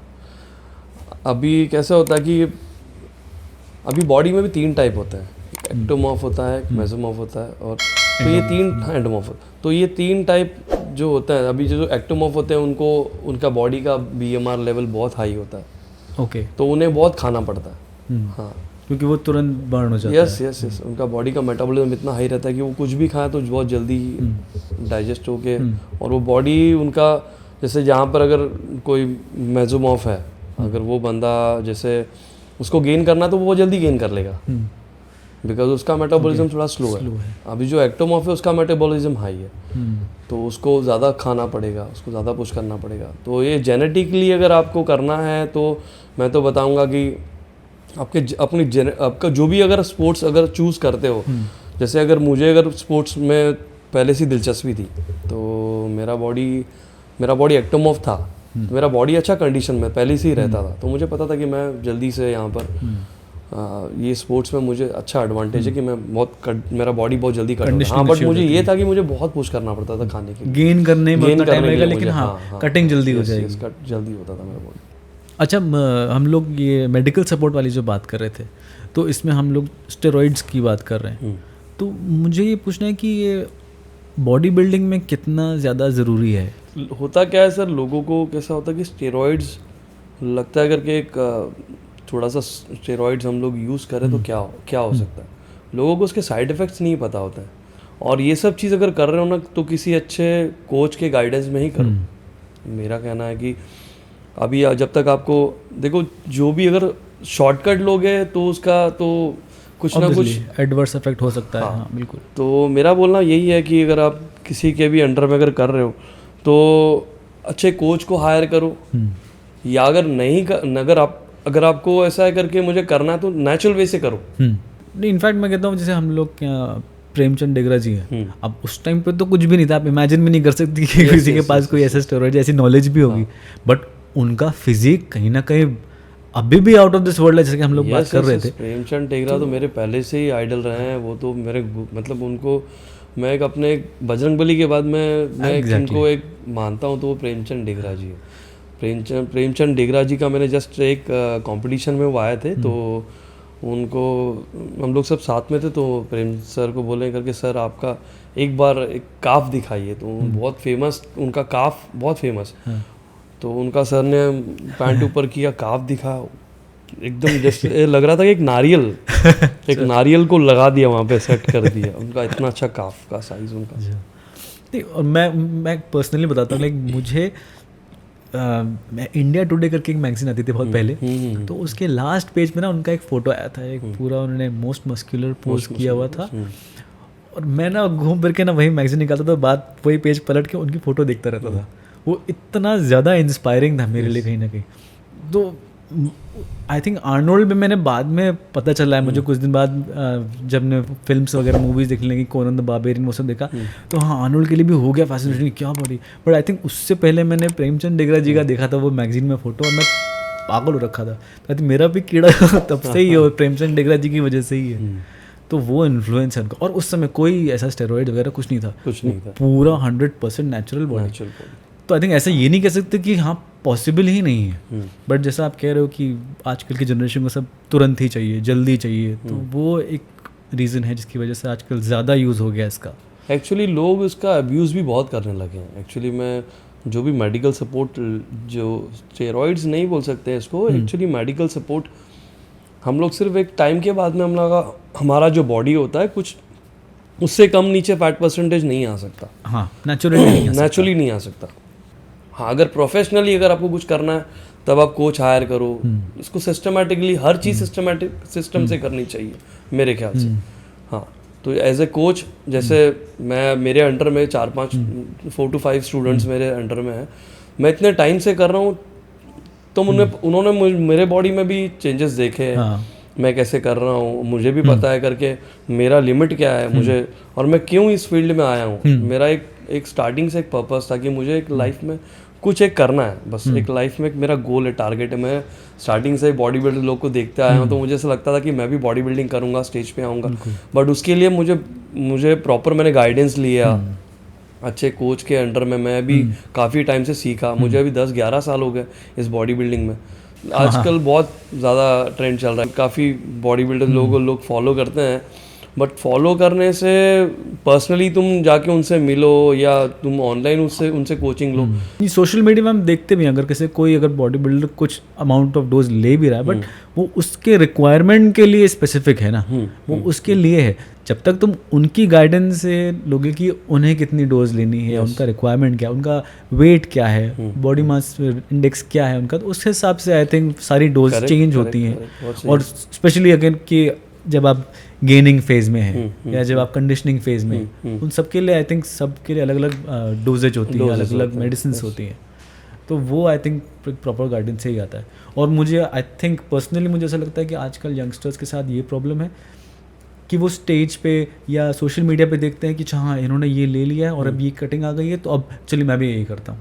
अभी कैसे होता है कि अभी बॉडी में भी 3 टाइप होते हैं। एक्टोमॉर्फ होता है, मेसोमॉर्फ होता है, और तो ये 3 एंडोमॉर्फ। तो ये 3 टाइप जो होता है, अभी जो एक्टोमॉर्फ होते हैं उनका बॉडी का BMR लेवल बहुत हाई होता है। ओके। तो उन्हें बहुत खाना पड़ता है। हाँ, क्योंकि वो तुरंत बर्न हो जाता है। यस। उनका बॉडी का मेटाबॉलिज्म इतना हाई रहता है कि वो कुछ भी खाए तो बहुत जल्दी डाइजेस्ट होके, और वो बॉडी उनका, जैसे जहाँ पर अगर कोई मेसोमॉर्फ है, अगर वो बंदा जैसे उसको गेन करना तो वो जल्दी गेन कर लेगा, बिकॉज उसका मेटाबॉलिज्म थोड़ा स्लो है। अभी जो एक्टोमॉर्फ है उसका मेटाबॉलिज्म हाई है, तो उसको ज़्यादा खाना पड़ेगा, उसको ज़्यादा पुश करना पड़ेगा। तो ये जेनेटिकली अगर आपको करना है तो मैं तो बताऊंगा कि आपका जो भी अगर स्पोर्ट्स अगर चूज़ करते हो, जैसे अगर स्पोर्ट्स में पहले से दिलचस्पी थी, तो मेरा बॉडी एक्टोमॉर्फ था, तो मेरा बॉडी अच्छा कंडीशन में पहले से ही रहता था, तो मुझे पता था कि मैं जल्दी से यहाँ पर ये स्पोर्ट्स में मुझे अच्छा एडवांटेज है कि मेरा बॉडी बहुत जल्दी कट होता है। हाँ, बट मुझे ये था कि मुझे बहुत पुश करना पड़ता था खाने के लिए, गेन करने में उतना टाइम लगेगा, लेकिन हाँ कटिंग जल्दी हो जाएगी, जल्दी होता था मेरा बॉडी। अच्छा, हम लोग ये मेडिकल सपोर्ट वाली जो बात कर रहे थे, तो इसमें हम लोग स्टेरॉइड्स की बात कर रहे हैं, तो मुझे ये पूछना है कि ये बॉडी बिल्डिंग में कितना ज़्यादा ज़रूरी है? होता क्या है सर, लोगों को कैसा होता है कि स्टेरॉइड्स लगता है करके एक थोड़ा सा स्टेरॉइड्स हम लोग यूज़ करें तो क्या हो सकता है, लोगों को उसके साइड इफ़ेक्ट्स नहीं पता होता है। और ये सब चीज़ अगर कर रहे हो ना तो किसी अच्छे कोच के गाइडेंस में ही करो। मेरा कहना है कि अभी जब तक आपको देखो, जो भी अगर शॉर्टकट लोगे तो उसका तो कुछ ना कुछ एडवर्स इफेक्ट हो सकता है। हाँ, बिल्कुल। तो मेरा बोलना यही है कि अगर आप किसी के भी अंडर में अगर कर रहे हो तो अच्छे कोच को हायर करो, या अगर आपको ऐसा है करके मुझे करना है तो नेचुरल वे से करो। नहीं, इनफैक्ट मैं कहता हूँ जैसे हम लोग प्रेमचंद डेगरा जी हैं, अब उस टाइम पे तो कुछ भी नहीं था, आप इमेजिन भी नहीं कर सकती कि किसी के पास कोई ऐसा स्टेरॉइड जैसी नॉलेज भी होगी, बट उनका फिजिक कहीं ना कहीं अभी भी आउट ऑफ दिस वर्ल्ड है, जैसे कि हम लोग बात कर रहे थे। प्रेमचंद टेगरा तो मेरे पहले से ही आइडल रहे हैं। वो तो मेरे मतलब उनको मैं एक अपने बजरंगबली के बाद मैं जिनको एक मानता हूँ तो वो प्रेमचंद टेगरा जी है। प्रेमचंद टेगरा जी का मैंने जस्ट एक कंपटीशन में वो आए थे, तो उनको हम लोग सब साथ में थे, तो प्रेम सर को बोले करके सर आपका एक बार एक काफ दिखाइए। तो बहुत फेमस उनका काफ बहुत फेमस, तो उनका सर ने पैंट ऊपर किया, काफ दिखा, एकदम जैसे लग रहा था कि एक नारियल को लगा दिया वहाँ पे, सेट कर दिया। उनका इतना अच्छा काफ का साइज उनका। और मैं पर्सनली बताता हूँ, लाइक मुझे मैं इंडिया टुडे करके एक मैगजीन आती थी बहुत पहले, तो उसके लास्ट पेज में ना उनका एक फ़ोटो आया था, एक पूरा उन्होंने मोस्ट मस्कुलर पोज किया हुआ था, और मैं ना घूम फिर के ना वही मैगजीन निकालता था, बात वही पेज पलट के उनकी फ़ोटो देखता रहता था। वो इतना ज़्यादा इंस्पायरिंग था मेरे लिए कहीं ना कहीं। तो आई थिंक आर्नोल्ड में मैंने बाद में पता चला है मुझे कुछ दिन बाद, जब ने फिल्म्स वगैरह मूवीज़ देखने लगी, कोनन द बारबेरियन वो सब देखा, तो हाँ आर्नोल्ड के लिए भी हो गया फैसिनेशन, क्या बॉडी। बट आई थिंक उससे पहले मैंने प्रेमचंद टेगरा जी का देखा था वो मैगजीन में फ़ोटो, और मैं पागल हो रखा था। तो आई थिंक मेरा भी कीड़ा तब से ही है, और प्रेमचंद टेगरा जी की वजह से ही है। तो वो इन्फ्लुएंस है उनका। और उस समय कोई ऐसा स्टेरॉइड वगैरह कुछ नहीं था, पूरा 100% नेचुरल बॉडी। तो आई थिंक ऐसा ये नहीं कह सकते कि हाँ पॉसिबल ही नहीं है, बट जैसा आप कह रहे हो कि आजकल की जनरेशन को सब तुरंत ही चाहिए, जल्दी चाहिए, तो वो एक रीज़न है जिसकी वजह से आजकल ज़्यादा यूज़ हो गया इसका। एक्चुअली लोग इसका अब्यूज़ भी बहुत करने लगे हैं। एक्चुअली मैं जो भी मेडिकल सपोर्ट, जो स्टेरॉइड्स नहीं बोल सकते इसको, एक्चुअली मेडिकल सपोर्ट हम लोग सिर्फ एक टाइम के बाद में हम लोग हमारा जो बॉडी होता है कुछ उससे कम नीचे फैट परसेंटेज नहीं आ सकता। हाँ, नेचुरली नहीं आ सकता। हाँ, अगर प्रोफेशनली अगर आपको कुछ करना है तब आप कोच हायर करो। इसको सिस्टमेटिकली हर चीज़ सिस्टमेटिक सिस्टम से करनी चाहिए मेरे ख्याल से। हाँ, तो एज ए कोच जैसे मेरे अंडर में 4 to 5 स्टूडेंट्स मेरे अंडर में हैं, मैं इतने टाइम से कर रहा हूँ, तो उन्होंने मेरे बॉडी में भी चेंजेस देखे हैं। हाँ। मैं कैसे कर रहा हूँ, मुझे भी पता है करके मेरा लिमिट क्या है मुझे, और मैं क्यों इस फील्ड में आया हूँ। मेरा एक स्टार्टिंग से एक पर्पस था कि मुझे एक लाइफ में कुछ एक करना है, बस एक लाइफ में एक मेरा गोल है, टारगेट है। मैं स्टार्टिंग से बॉडी बिल्डर लोग को देखते आया हूँ, तो मुझे ऐसा लगता था कि मैं भी बॉडी बिल्डिंग करूँगा, स्टेज पे आऊँगा। बट उसके लिए मुझे प्रॉपर मैंने गाइडेंस लिया, अच्छे कोच के अंडर में मैं भी काफ़ी टाइम से सीखा। मुझे अभी 10-11 साल हो गए इस बॉडी बिल्डिंग में। आजकल बहुत ज़्यादा ट्रेंड चल रहा है, काफ़ी बॉडी बिल्डर लोग फॉलो करते हैं, बट फॉलो करने से पर्सनली तुम जाके उनसे मिलो या तुम ऑनलाइन उनसे कोचिंग लो। सोशल मीडिया में हम देखते भी हैं, अगर कोई बॉडी बिल्डर कुछ अमाउंट ऑफ डोज ले भी रहा है, बट वो उसके रिक्वायरमेंट के लिए स्पेसिफिक है ना, वो उसके लिए है। जब तक तुम उनकी गाइडेंस से लोगे कि उन्हें कितनी डोज लेनी है, उनका रिक्वायरमेंट क्या है, उनका वेट क्या है, बॉडी मास इंडेक्स क्या है उनका, तो उस हिसाब से आई थिंक सारी डोज चेंज होती हैं। और स्पेशली अगर कि जब आप गेनिंग फेज में हैं या जब आप कंडीशनिंग फेज में, उन सब के लिए आई थिंक सबके लिए अलग अलग डोजेज होती हैं, अलग अलग मेडिसिन होती हैं। तो वो आई थिंक प्रॉपर गाइडेंस से ही आता है। और मुझे आई थिंक पर्सनली मुझे ऐसा लगता है कि आजकल यंगस्टर्स के साथ ये प्रॉब्लम है कि वो स्टेज पे या सोशल मीडिया पे देखते हैं कि हाँ इन्होंने ये ले लिया है और अब ये कटिंग आ गई है, तो अब चलिए मैं भी यही करता हूँ।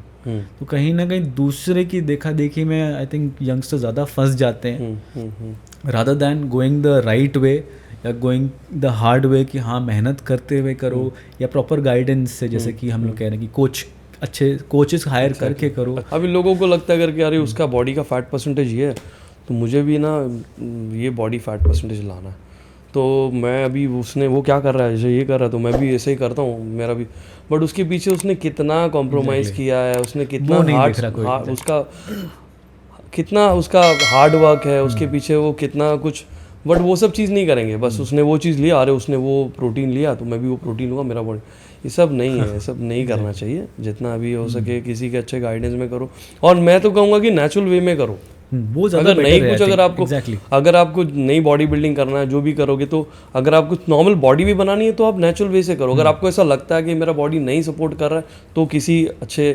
तो कहीं ना कहीं दूसरे की देखा देखी में आई थिंक यंगस्टर ज़्यादा फंस जाते हैं, rather than going the right way या गोइंग द हार्ड वे, कि हाँ मेहनत करते हुए करो या प्रॉपर गाइडेंस से, जैसे कि हम लोग कह रहे हैं कि अच्छे कोचेस हायर करके करो। अभी लोगों को लगता है करके अरे उसका बॉडी का फैट परसेंटेज ये है, तो मुझे भी ना ये बॉडी फैट परसेंटेज लाना है, तो मैं अभी वो क्या कर रहा है, जैसे ये कर रहा है तो मैं भी ऐसे ही करता हूँ मेरा भी। बट उसके पीछे उसने कितना कॉम्प्रोमाइज़ किया है, उसने कितना उसका हार्ड वर्क है उसके पीछे, वो कितना कुछ, बट वो सब चीज़ नहीं करेंगे। बस उसने वो चीज़ लिया, अरे उसने वो प्रोटीन लिया तो मैं भी वो प्रोटीन लूँगा, मेरा बॉडी, ये सब नहीं है, ये सब नहीं करना चाहिए। जितना अभी हो सके किसी के अच्छे गाइडेंस में करो, और मैं तो कहूँगा कि नेचुरल वे में करो। वो अगर नहीं कुछ अगर आपको नई बॉडी बिल्डिंग करना है, जो भी करोगे, तो अगर आपको नॉर्मल बॉडी भी बनानी है तो आप नेचुरल वे से करो। अगर आपको ऐसा लगता है कि मेरा बॉडी नहीं सपोर्ट कर रहा है, तो किसी अच्छे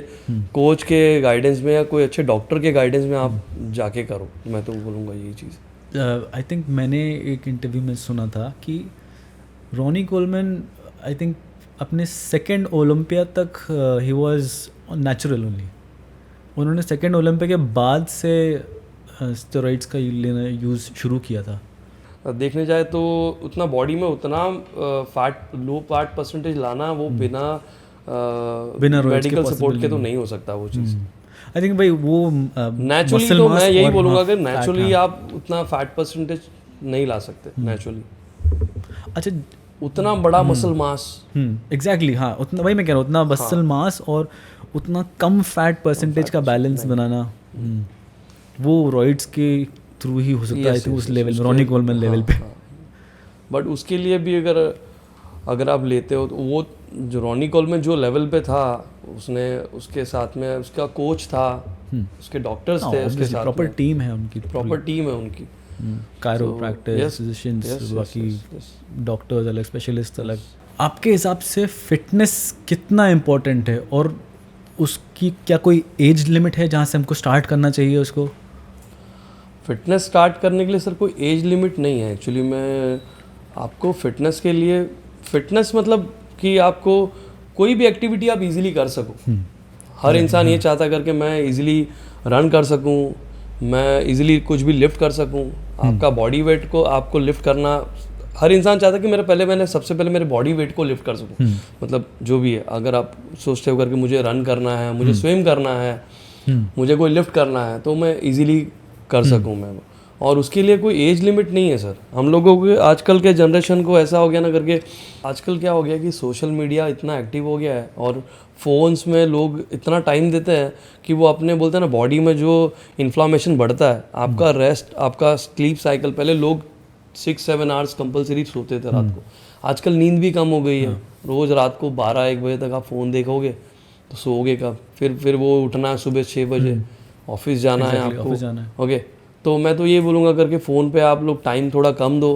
कोच के गाइडेंस में या कोई अच्छे डॉक्टर के गाइडेंस में आप जाके करो। मैं तो बोलूँगा यही चीज़। आई थिंक मैंने एक इंटरव्यू में सुना था कि रॉनी कोलमैन आई थिंक अपने सेकेंड ओलंपिया तक ही वॉज नेचुरल ओनली, उन्होंने सेकेंड ओलंपिक के बाद से स्टेरॉइड्स का लेना यूज़ शुरू किया था। देखने जाए तो उतना बॉडी में उतना फैट लो फैट परसेंटेज लाना वो बिना मेडिकल सपोर्ट के तो नहीं हो सकता वो चीज़। आई थिंक भाई वो नेचुरली तो मैं यही बोलूँगा अगर नेचुरली आप उतना फैट परसेंटेज नहीं ला सकते नेचुरली। अच्छा, उतना बड़ा मसल मास एग्जैक्टली, हाँ उतना, वही मैं कह रहा हूँ, उतना मसल मास और उतना कम फैट परसेंटेज का बैलेंस बनाना वो रॉइड्स के थ्रू ही हो सकता है उस लेवल में, रॉनी कोलमैन लेवल पे। बट उसके लिए भी अगर आप लेते हो तो वो जो रॉनी कोलमैन जो लेवल पे था, उसने उसके साथ में उसका कोच था, उसके डॉक्टर्स थे, उसके साथ प्रॉपर टीम है उनकी, प्रॉपर टीम है उनकी, कायरोप्रैक्टिस, फिजिशियंस, बाकी डॉक्टर्स अलग, स्पेशलिस्ट अलग। आपके हिसाब से फिटनेस कितना इम्पोर्टेंट है और उसकी क्या कोई एज लिमिट है जहाँ से हमको स्टार्ट करना चाहिए उसको? फिटनेस स्टार्ट करने के लिए सर कोई एज लिमिट नहीं है एक्चुअली। मैं आपको फिटनेस के लिए, फिटनेस मतलब कि आपको कोई भी एक्टिविटी आप इजीली कर सको। हर इंसान ये चाहता करके मैं इजीली रन कर सकूं, मैं इजीली कुछ भी लिफ्ट कर सकूं। आपका बॉडी वेट को आपको लिफ्ट करना, हर इंसान चाहता है कि मैंने सबसे पहले मेरे बॉडी वेट को लिफ्ट कर सकूं। मतलब जो भी है, अगर आप सोचते हो करके मुझे रन करना है, मुझे स्विम करना है, मुझे कोई लिफ्ट करना है, तो मैं इजीली कर सकूं मैं। और उसके लिए कोई एज लिमिट नहीं है सर। हम लोगों के आजकल के जनरेशन को ऐसा हो गया ना करके, आजकल क्या हो गया कि सोशल मीडिया इतना एक्टिव हो गया है और फ़ोन्स में लोग इतना टाइम देते हैं कि वो अपने बोलते हैं ना बॉडी में जो इन्फ्लामेशन बढ़ता है, आपका रेस्ट, आपका स्लीप साइकिल, पहले लोग 6-7 आवर्स कंपलसरी सोते थे रात को, आजकल नींद भी कम हो गई है। रोज़ रात को 12-1 बजे तक आप फ़ोन देखोगे तो सोओगे कब? फिर वो उठना है सुबह 6 बजे, ऑफिस जाना है आपको। ओके, तो मैं तो ये बोलूँगा करके फ़ोन पे आप लोग टाइम थोड़ा कम दो।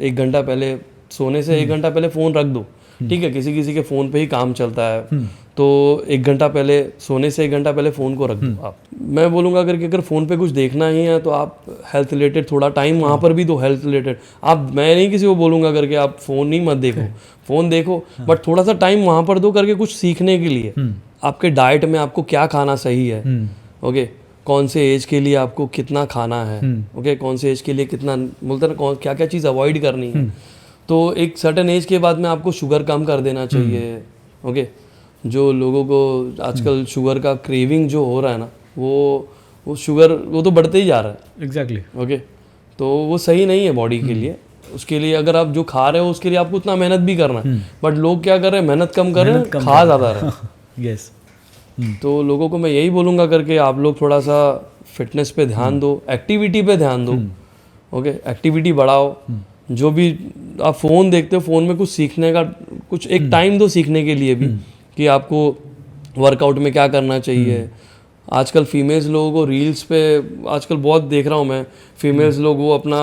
1 घंटा पहले सोने से 1 घंटा पहले फ़ोन रख दो, ठीक है? किसी किसी के फ़ोन पे ही काम चलता है, तो 1 घंटा पहले सोने से 1 घंटा पहले फ़ोन को रख दो आप। मैं बोलूँगा करके अगर फ़ोन पे कुछ देखना ही है तो आप हेल्थ रिलेटेड थोड़ा टाइम वहाँ पर भी दो, हेल्थ रिलेटेड। मैं नहीं किसी को बोलूँगा करके आप फ़ोन नहीं मत देखो, फ़ोन देखो, बट थोड़ा सा टाइम वहाँ पर दो करके कुछ सीखने के लिए। आपके डाइट में आपको क्या खाना सही है, ओके, कौन से एज के लिए आपको कितना खाना है, ओके, कौन से एज के लिए कितना, बोलते ना कौन क्या क्या चीज़ अवॉइड करनी है। तो एक सर्टेन एज के बाद में आपको शुगर कम कर देना चाहिए, ओके। जो लोगों को आजकल शुगर का क्रेविंग जो हो रहा है ना, वो शुगर वो तो बढ़ते ही जा रहा है। एग्जैक्टली, ओके, तो वो सही नहीं है बॉडी के लिए। उसके लिए अगर आप जो खा रहे हो उसके लिए आपको उतना मेहनत भी करना है, बट लोग क्या कर रहे हैं, मेहनत कम कर रहे हैं, खा ज़्यादा रहे हैं। यस, तो लोगों को मैं यही बोलूँगा करके आप लोग थोड़ा सा फिटनेस पे ध्यान दो, एक्टिविटी पे ध्यान दो, ओके, एक्टिविटी बढ़ाओ। जो भी आप फ़ोन देखते हो, फ़ोन में कुछ सीखने का, कुछ एक टाइम दो सीखने के लिए भी, कि आपको वर्कआउट में क्या करना चाहिए। आजकल फीमेल्स लोगों को रील्स पे आजकल बहुत देख रहा हूँ मैं, फीमेल्स लोग वो अपना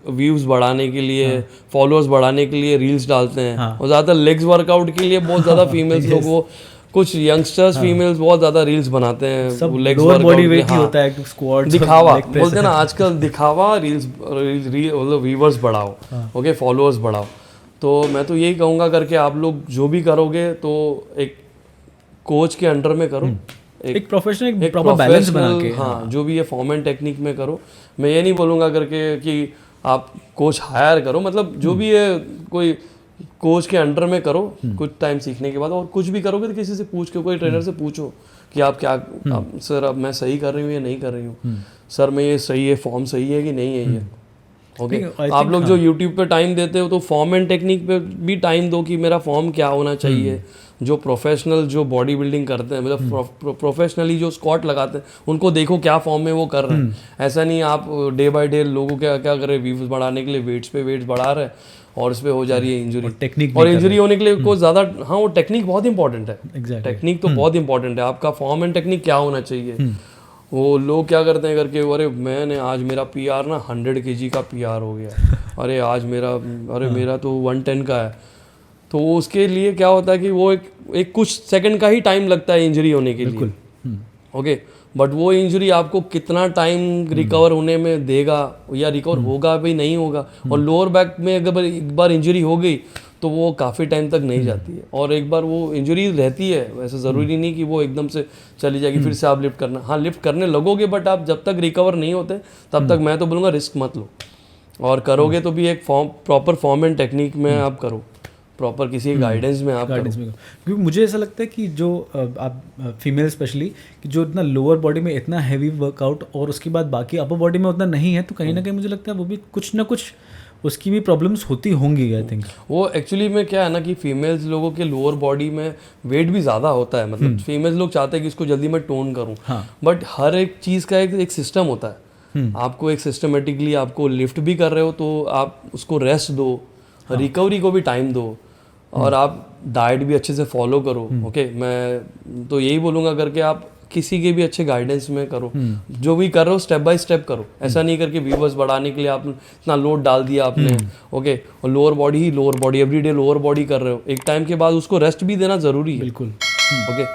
व्यूज़ बढ़ाने के लिए, फॉलोअर्स बढ़ाने के लिए रील्स डालते हैं, और ज़्यादातर लेग्स वर्कआउट के लिए बहुत ज़्यादा फीमेल्स लोग, वो कुछ यंगस्टर्स फीमेल्स बहुत ज़्यादा रील्स बनाते हैं, सब लेग्स वर्कआउट होता है, स्क्वाट्स, दिखावा बोलते हैं ना आजकल, दिखावा, रील्स, मतलब व्यूअर्स बढ़ाओ, ओके, फॉलोअर्स बढ़ाओ। तो मैं तो यही कहूँगा करके आप लोग जो भी करोगे तो एक कोच के अंडर में करो, एक प्रोफेशनल, एक प्रॉपर बैलेंस बना के, हाँ, जो भी है फॉर्म एंड टेक्निक में करो। मैं ये नहीं बोलूँगा करके कि आप कोच हायर करो, मतलब जो भी है कोई कोच के अंडर में करो कुछ टाइम सीखने के बाद। और कुछ भी करोगे तो किसी से पूछ के, कोई ट्रेनर से पूछो कि आप क्या, सर अब मैं सही कर रही हूँ या नहीं कर रही हूँ, सर मैं ये सही है, फॉर्म सही है कि नहीं है ये, ओके। आप लोग जो यूट्यूब पे टाइम देते हो तो फॉर्म एंड टेक्निक पे भी टाइम दो कि मेरा फॉर्म क्या होना चाहिए। जो प्रोफेशनल जो बॉडी बिल्डिंग करते हैं, मतलब प्रोफेशनली जो स्क्वाट लगाते हैं, उनको देखो क्या फॉर्म में वो कर रहे हैं। ऐसा नहीं आप डे बाय डे लोगों क्या क्या कर रहे हैं, व्यूज बढ़ाने के लिए वेट्स पे वेट्स बढ़ा रहे हैं और उस पर हो जा रही है इंजरी, टेक्निक, और इंजरी होने के लिए को ज़्यादा, हाँ वो टेक्निक बहुत इंपॉर्टेंट है, टेक्निक तो बहुत इंपॉर्टेंट है। आपका फॉर्म एंड टेक्निक क्या होना चाहिए। वो लोग क्या करते हैं करके, अरे मैंने आज मेरा PR ना 100 kg का PR हो गया, अरे आज मेरा, अरे मेरा तो 110 का है। तो उसके लिए क्या होता है कि वो एक कुछ सेकंड का ही टाइम लगता है इंजरी होने के लिए, ओके, बट वो इंजरी आपको कितना टाइम रिकवर होने में देगा, या रिकवर होगा भी नहीं होगा। और लोअर बैक में अगर एक बार इंजरी हो गई तो वो काफ़ी टाइम तक नहीं जाती है। और एक बार वो इंजरी रहती है, वैसे ज़रूरी नहीं कि वो एकदम से चली जाएगी फिर से आप लिफ्ट करना, हाँ लिफ्ट करने लगोगे, बट आप जब तक रिकवर नहीं होते तब तक मैं तो बोलूँगा रिस्क मत लो, और करोगे तो भी एक प्रॉपर फॉर्म एंड टेक्निक में आप करो, प्रॉपर किसी गाइडेंस में आप गाइडेंस में, क्योंकि मुझे ऐसा लगता है कि जो आप फीमेल स्पेशली कि जो इतना लोअर बॉडी में इतना हैवी वर्कआउट और उसके बाद बाकी अपर बॉडी में उतना नहीं है, तो कहीं ना कहीं मुझे लगता है वो भी कुछ ना कुछ उसकी भी प्रॉब्लम्स होती होंगी आई थिंक। वो एक्चुअली में क्या है ना कि फीमेल्स लोगों के लोअर बॉडी में वेट भी ज़्यादा होता है, मतलब फीमेल्स लोग चाहते हैं कि इसको जल्दी मैं टोन करूँ, बट हर एक चीज़ का एक सिस्टम होता है। आपको एक सिस्टमेटिकली आपको लिफ्ट भी कर रहे हो तो आप उसको रेस्ट दो, रिकवरी को भी टाइम दो, और आप डाइट भी अच्छे से फॉलो करो। ओके, मैं तो यही बोलूँगा करके आप किसी के भी अच्छे गाइडेंस में करो, जो भी कर रहे हो स्टेप बाय स्टेप करो, ऐसा नहीं करके व्यूवर्स बढ़ाने के लिए आप इतना लोड डाल दिया आपने। ओके, और lower body everyday lower body कर रहे हो, एक टाइम के बाद उसको रेस्ट भी देना ज़रूरी है। बिल्कुल। ओके,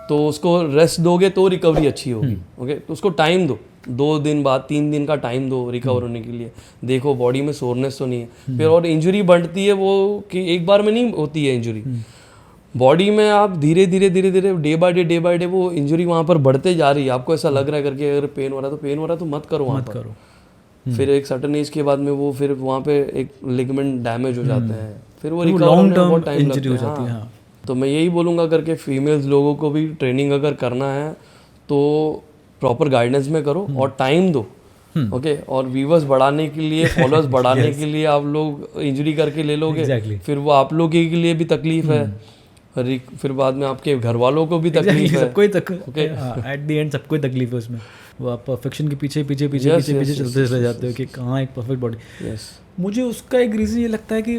तो उसको रेस्ट दोगे तो रिकवरी अच्छी होगी। ओके, तो उसको टाइम दो, 2 दिन बाद 3 दिन का टाइम दो रिकवर होने के लिए, देखो बॉडी में सोरनेस तो नहीं है। फिर और इंजरी बढ़ती है वो कि एक बार में नहीं होती है इंजरी, बॉडी में आप धीरे धीरे डे बाय डे वो इंजरी वहाँ पर बढ़ते जा रही है। आपको ऐसा लग रहा है करके अगर पेन हो रहा है तो मत करो वहाँ पर। फिर एक सर्टेन एज के बाद में वो फिर वहाँ पे एक लिगामेंट डैमेज हो जाते हैं, फिर वो रिकवर होने में बहुत टाइम लगता है। हाँ, तो मैं यही बोलूँगा करके फीमेल्स लोगों को भी ट्रेनिंग अगर करना है तो प्रॉपर गाइडेंस में करो और टाइम दो। ओके, और व्यूवर्स बढ़ाने के लिए, फॉलोअर्स बढ़ाने के लिए आप लोग इंजरी करके ले लोगे, फिर वो आप लोग के लिए भी तकलीफ है, फिर बाद में आपके घर वालों को भी तकलीफ है, सबको ही एट द एंड सबको ही तकलीफ है उसमें। वो आप परफेक्शन के पीछे चलते रह जाते हो कि कहाँ एक परफेक्ट बॉडी। मुझे उसका एक रीज़न ये लगता है कि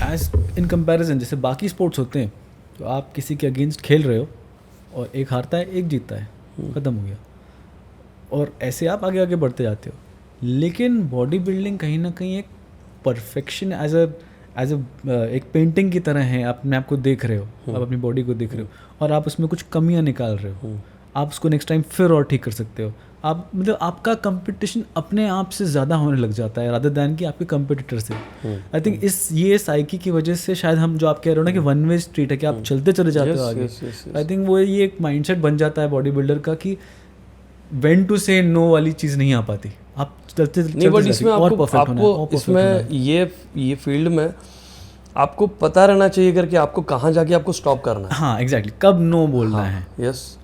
एज इन कंपैरिजन जैसे बाकी स्पोर्ट्स होते हैं तो आप किसी के अगेंस्ट खेल रहे हो और एक हारता है एक जीतता है, ख़त्म हो गया, और ऐसे आप आगे आगे बढ़ते जाते हो। लेकिन बॉडी बिल्डिंग कहीं ना कहीं एक परफेक्शन एज एक पेंटिंग की तरह है। अपने आप को देख रहे हो, आप अपनी बॉडी को देख रहे हो और आप उसमें कुछ कमियां निकाल रहे हो, आप उसको नेक्स्ट टाइम फिर और ठीक कर सकते हो। आप मतलब आपका कंपटीशन अपने आप से ज़्यादा होने लग जाता है रादर दैन कि आपके कंपटीटर से। आई थिंक ये साइकी की वजह से शायद हम जो आप कह रहे हो ना कि वन वे स्ट्रीट है कि आप चलते चले जाते हो आगे। आई थिंक वो ये एक माइंडसेट बन जाता है बॉडी बिल्डर का कि व्हेन टू से नो वाली चीज़ नहीं आ पाती, आप चलते इसमें आपको इसमें ये फील्ड में आपको पता रहना चाहिए करके आपको कहाँ जाके आपको स्टॉप करना है। हाँ एग्जैक्टली, कब नो बोलना है। यस,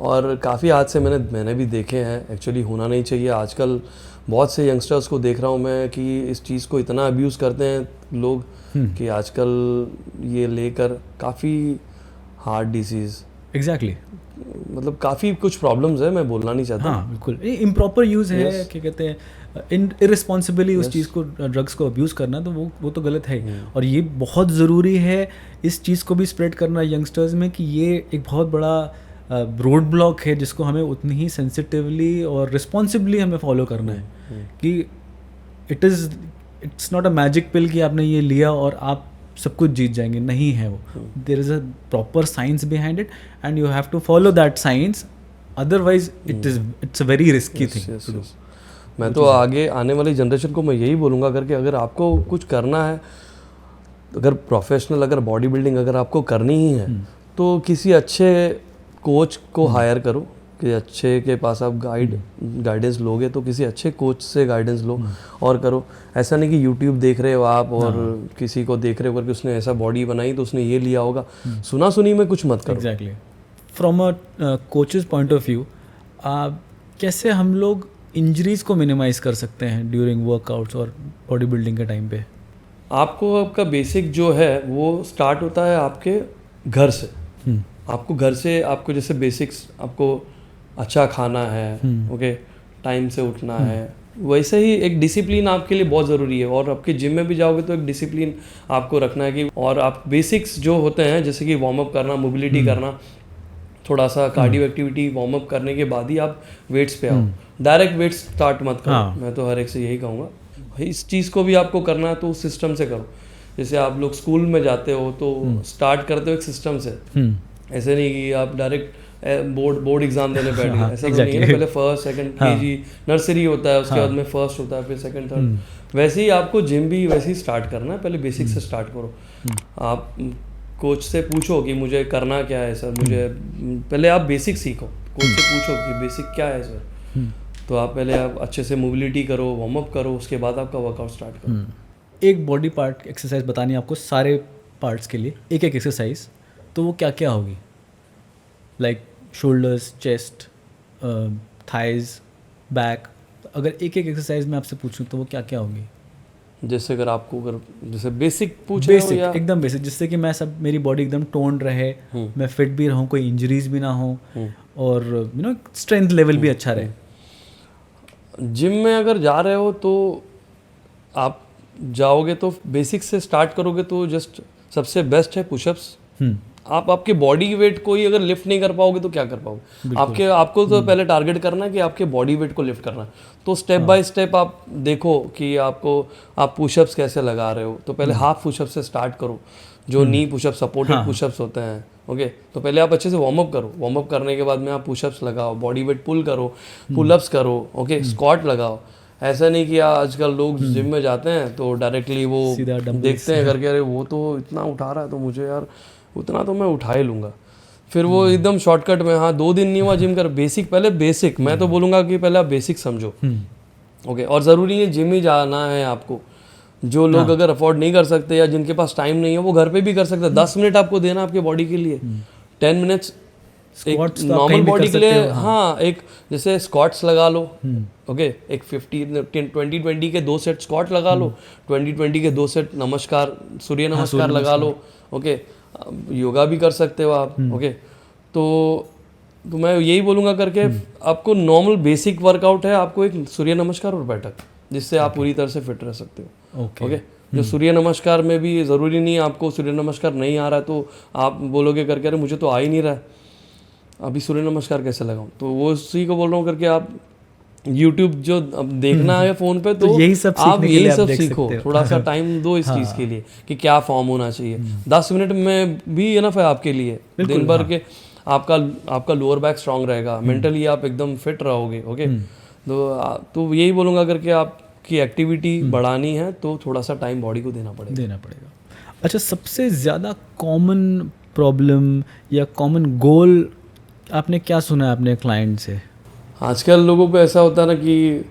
और काफ़ी हादसे मैंने भी देखे हैं। एक्चुअली होना नहीं चाहिए। आजकल बहुत से यंगस्टर्स को देख रहा हूँ मैं कि इस चीज़ को इतना अब्यूज़ करते हैं लोग कि आजकल ये लेकर काफ़ी हार्ट डिसीज़ एग्जैक्टली मतलब काफ़ी कुछ प्रॉब्लम्स है, मैं बोलना नहीं चाहता। हाँ बिल्कुल, इम्प्रॉपर यूज़ है, क्या कहते हैं इररिस्पॉन्सिबली उस चीज़ को, ड्रग्स को अब्यूज़ करना, तो वो तो गलत है। और ये बहुत ज़रूरी है इस चीज़ को भी स्प्रेड करना यंगस्टर्स में कि ये एक बहुत बड़ा रोड ब्लॉक है जिसको हमें उतनी ही सेंसिटिवली और रिस्पॉन्सिबली हमें फॉलो करना है कि इट्स नॉट अ मैजिक पिल कि आपने ये लिया और आप सब कुछ जीत जाएंगे, नहीं है वो। There is a proper science behind it and you have to follow that science, otherwise it's a very risky thing. मैं तो आगे आने वाली जनरेशन को मैं यही बोलूँगा करके अगर आपको कुछ करना है, अगर प्रोफेशनल अगर बॉडी बिल्डिंग अगर आपको करनी ही है तो किसी अच्छे कोच को हायर करो, कि अच्छे के पास आप गाइडेंस लोगे तो किसी अच्छे कोच से गाइडेंस लो और करो। ऐसा नहीं कि यूट्यूब देख रहे हो आप और किसी को देख रहे हो करके उसने ऐसा बॉडी बनाई तो उसने ये लिया होगा, सुना सुनी में कुछ मत करो। Exactly, from a coaches point of view कैसे हम लोग इंजरीज को मिनिमाइज कर सकते हैं ड्यूरिंग वर्कआउट्स और बॉडी बिल्डिंग के टाइम पे? आपका बेसिक जो है वो स्टार्ट होता है आपके घर से। आपको घर से आपको जैसे बेसिक्स, आपको अच्छा खाना है, ओके, टाइम से उठना है, वैसे ही एक डिसिप्लिन आपके लिए बहुत ज़रूरी है। और आपके जिम में भी जाओगे तो एक डिसिप्लिन आपको रखना है कि, और आप बेसिक्स जो होते हैं जैसे कि वार्म अप करना, मोबिलिटी करना, थोड़ा सा कार्डियो एक्टिविटी वार्म अप करने के बाद ही आप वेट्स पे आओ। डायरेक्ट वेट्स स्टार्ट मत करो। मैं तो हर एक से यही कहूँगा, इस चीज़ को भी आपको करना है तो उस सिस्टम से करो। जैसे आप लोग स्कूल में जाते हो तो स्टार्ट करते हो एक सिस्टम से, ऐसे नहीं कि आप डायरेक्ट बोर्ड एग्जाम देने बैठ गए, ऐसा तो नहीं है ना। पहले फर्स्ट सेकंड केजी नर्सरी होता है, उसके बाद में फर्स्ट होता है, फिर सेकंड थर्ड। वैसे ही आपको जिम भी वैसे ही स्टार्ट करना है, पहले बेसिक से स्टार्ट करो। आप कोच से पूछो कि मुझे करना क्या है सर, मुझे पहले आप बेसिक सीखो, कोच से पूछो कि बेसिक क्या है सर। तो आप पहले आप अच्छे से मोबिलिटी करो, वार्म अप करो, उसके बाद आपका वर्कआउट स्टार्ट करो। एक बॉडी पार्ट एक्सरसाइज बतानी है आपको सारे पार्ट्स के लिए, एक एक एक्सरसाइज, तो वो क्या क्या होगी? Like shoulders, chest, thighs, back, अगर एक एक एक्सरसाइज में आपसे पूछूं तो वो क्या क्या होगी? जैसे अगर जैसे बेसिक पूछ रहे हो या एकदम बेसिक, जिससे कि मैं मेरी बॉडी एकदम टोन्ड रहे, मैं फिट भी रहूं, कोई इंजरीज भी ना हो, और स्ट्रेंथ लेवल भी अच्छा रहे। जिम में अगर जा रहे हो तो आप जाओगे तो बेसिक से स्टार्ट करोगे तो जस्ट सबसे बेस्ट है पुशअप्स। आप आपके बॉडी वेट को ही अगर लिफ्ट नहीं कर पाओगे तो क्या कर पाओगे? आपको तो पहले टारगेट करना है कि आपके बॉडी वेट को लिफ्ट करना है। तो स्टेप बाय स्टेप आप देखो कि आप पुशअप्स कैसे लगा रहे हो। तो पहले हाफ पुशअप से स्टार्ट करो, जो नी पुशअप, सपोर्टेड पुशअप्स होते हैं। ओके, तो पहले आप अच्छे से वार्म अप करो, वार्म अप करने के बाद में आप पुशअप्स लगाओ, बॉडी वेट पुल करो, पुलअप्स करो, ओके, स्क्वाट लगाओ। ऐसा नहीं कि आजकल लोग जिम में जाते हैं तो डायरेक्टली वो देखते हैं करके, अरे वो तो इतना उठा रहा है तो मुझे यार उतना तो मैं उठा ही लूँगा। फिर वो एकदम शॉर्टकट में, हाँ 2 दिन नहीं हुआ जिम कर, बेसिक पहले बेसिक, मैं तो बोलूँगा कि पहले आप बेसिक समझो। ओके, और ज़रूरी है जिम ही जाना है आपको। जो लोग अगर अफोर्ड नहीं कर सकते या जिनके पास टाइम नहीं है वो घर पे भी कर सकते हैं। 10 मिनट आपको देना आपके बॉडी के लिए, 10 मिनट्स एक नॉर्मल बॉडी के लिए। हाँ, एक जैसे स्क्वाट्स लगा लो, ओके, एक 20-20 के 2 सेट स्क्वाट लगा लो, 20-20 के 2 सेट नमस्कार, सूर्य नमस्कार लगा लो। ओके, योगा भी कर सकते हो आप। ओके, तो मैं यही बोलूँगा करके आपको नॉर्मल बेसिक वर्कआउट है, आपको एक सूर्य नमस्कार और बैठक, जिससे आप पूरी तरह से फिट रह सकते हो। ओके, जो सूर्य नमस्कार में भी ज़रूरी नहीं है आपको सूर्य नमस्कार नहीं आ रहा है तो आप बोलोगे करके अरे मुझे तो आ ही नहीं रहा है, अभी सूर्य नमस्कार कैसे लगाऊं? तो वो उसी को बोल रहा हूँ करके आप यूट्यूब जो अब देखना है फ़ोन पे, तो यही सब आप यही सब सीखो। थोड़ा सा टाइम दो इस चीज़ के लिए कि क्या फॉर्म होना चाहिए। 10 मिनट में भी इनफ है आपके लिए, दिन भर के आपका लोअर बैक स्ट्रांग रहेगा, मेंटली आप एकदम फिट रहोगे। ओके, तो यही बोलूँगा करके आपकी एक्टिविटी बढ़ानी है तो थोड़ा सा टाइम बॉडी को देना पड़ेगा। अच्छा, सबसे ज़्यादा कॉमन प्रॉब्लम या कॉमन गोल आपने क्या सुना है अपने क्लाइंट से? आजकल लोगों को ऐसा होता है ना कि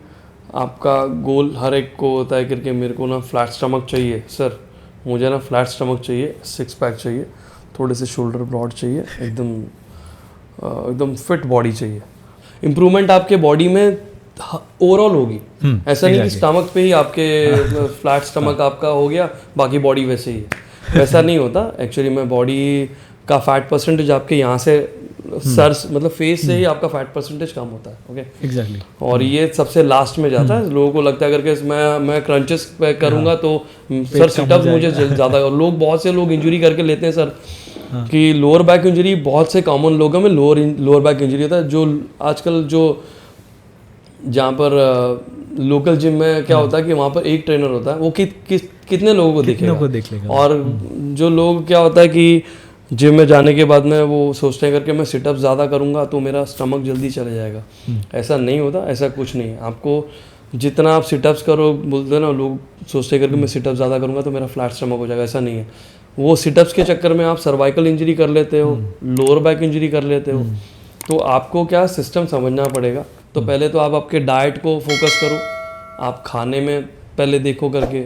आपका गोल हर एक को होता है करके मेरे को ना फ्लैट स्टमक चाहिए सर, मुझे ना फ्लैट स्टमक चाहिए, 6 पैक चाहिए, थोड़े से शोल्डर ब्रॉड चाहिए, एकदम फिट बॉडी चाहिए। इम्प्रूवमेंट आपके बॉडी में ओवरऑल होगी। ऐसा नहीं कि स्टमक पे ही आपके फ्लैट स्टमक आपका हो गया बाकी बॉडी वैसे ही है, वैसा नहीं होता। एक्चुअली में बॉडी का फैट परसेंटेज आपके यहाँ से सर मतलब फेस से ही आपका फैट परसेंटेज कम होता है। ओके, एग्जैक्टली, और ये सबसे लास्ट में जाता है। लोगों को लगता है करके मैं क्रंचेस करूंगा तो सर सिटअप्स मुझे ज़्यादा, लोग बहुत से लोग इंजरी करके लेते हैं सर कि लोअर बैक इंजरी बहुत से कॉमन लोगों में लोअर बैक इंजरी होता है। जो आजकल जो जहाँ पर लोकल जिम में क्या होता है कि वहाँ पर एक ट्रेनर होता है, वो कितने लोगों को देखेगा। और जो लोग क्या होता है कि जिम में जाने के बाद में वो सोचते हैं करके मैं सिटअप्स ज़्यादा करूँगा तो मेरा स्टमक जल्दी चला जाएगा। ऐसा नहीं होता, ऐसा कुछ नहीं है। आपको जितना आप सिटअप्स करो, बोलते हैं ना लोग सोचते हैं करके मैं सिटअप्स ज़्यादा करूँगा तो मेरा फ्लैट स्टमक हो जाएगा, ऐसा नहीं है। वो सिटअप्स के चक्कर में आप सर्वाइकल इंजरी कर लेते हो, लोअर बैक इंजरी कर लेते हो। तो आपको क्या सिस्टम समझना पड़ेगा। तो पहले तो आप आपके डाइट को फोकस करो, आप खाने में पहले देखो करके,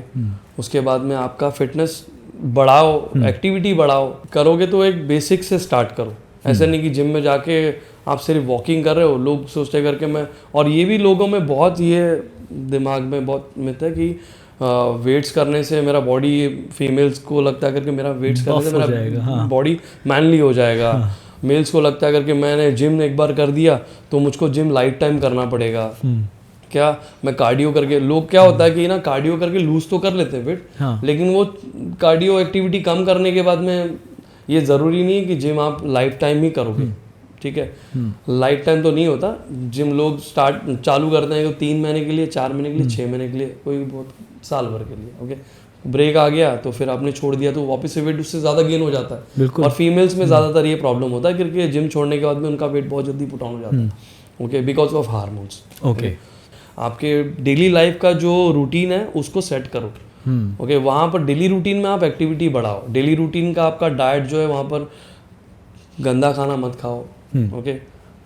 उसके बाद में आपका फिटनेस बढ़ाओ, एक्टिविटी बढ़ाओ। करोगे तो एक बेसिक से स्टार्ट करो। ऐसा नहीं कि जिम में जाके आप सिर्फ वॉकिंग कर रहे हो, लोग सोचते करके मैं, और ये भी लोगों में बहुत ये दिमाग में बहुत मिथ है कि वेट्स करने से मेरा बॉडी, फीमेल्स को लगता है करके मेरा वेट्स करने से मेरा बॉडी मैनली हो जाएगा। मेल्स को लगता है करके मैंने जिम एक बार कर दिया तो मुझको जिम लाइफ टाइम करना पड़ेगा। क्या मैं कार्डियो करके, लोग क्या होता है कि ना कार्डियो करके लूज तो कर लेते हैं फिट, लेकिन वो कार्डियो एक्टिविटी कम करने के बाद में ये ज़रूरी नहीं है कि जिम आप लाइफ टाइम ही करोगे। ठीक है, लाइफ टाइम तो नहीं होता। जिम लोग चालू करते हैं 3 महीने के लिए, 4 महीने के लिए, 6 महीने के लिए, कोई बहुत साल भर के लिए। ओके, ब्रेक आ गया तो फिर आपने छोड़ दिया तो वापस से वेट उससे ज़्यादा गेन हो जाता है। बिल्कुल। और फीमेल्स में ज़्यादातर ये प्रॉब्लम होता है क्योंकि जिम छोड़ने के बाद में उनका वेट बहुत जल्दी पुट ऑन हो जाता है, okay, because of hormones. Okay. आपके डेली लाइफ का जो रूटीन है उसको सेट करो, ओके, वहाँ पर डेली रूटीन में आप एक्टिविटी बढ़ाओ। डेली रूटीन का आपका डाइट जो है वहाँ पर गंदा खाना मत खाओ, ओके,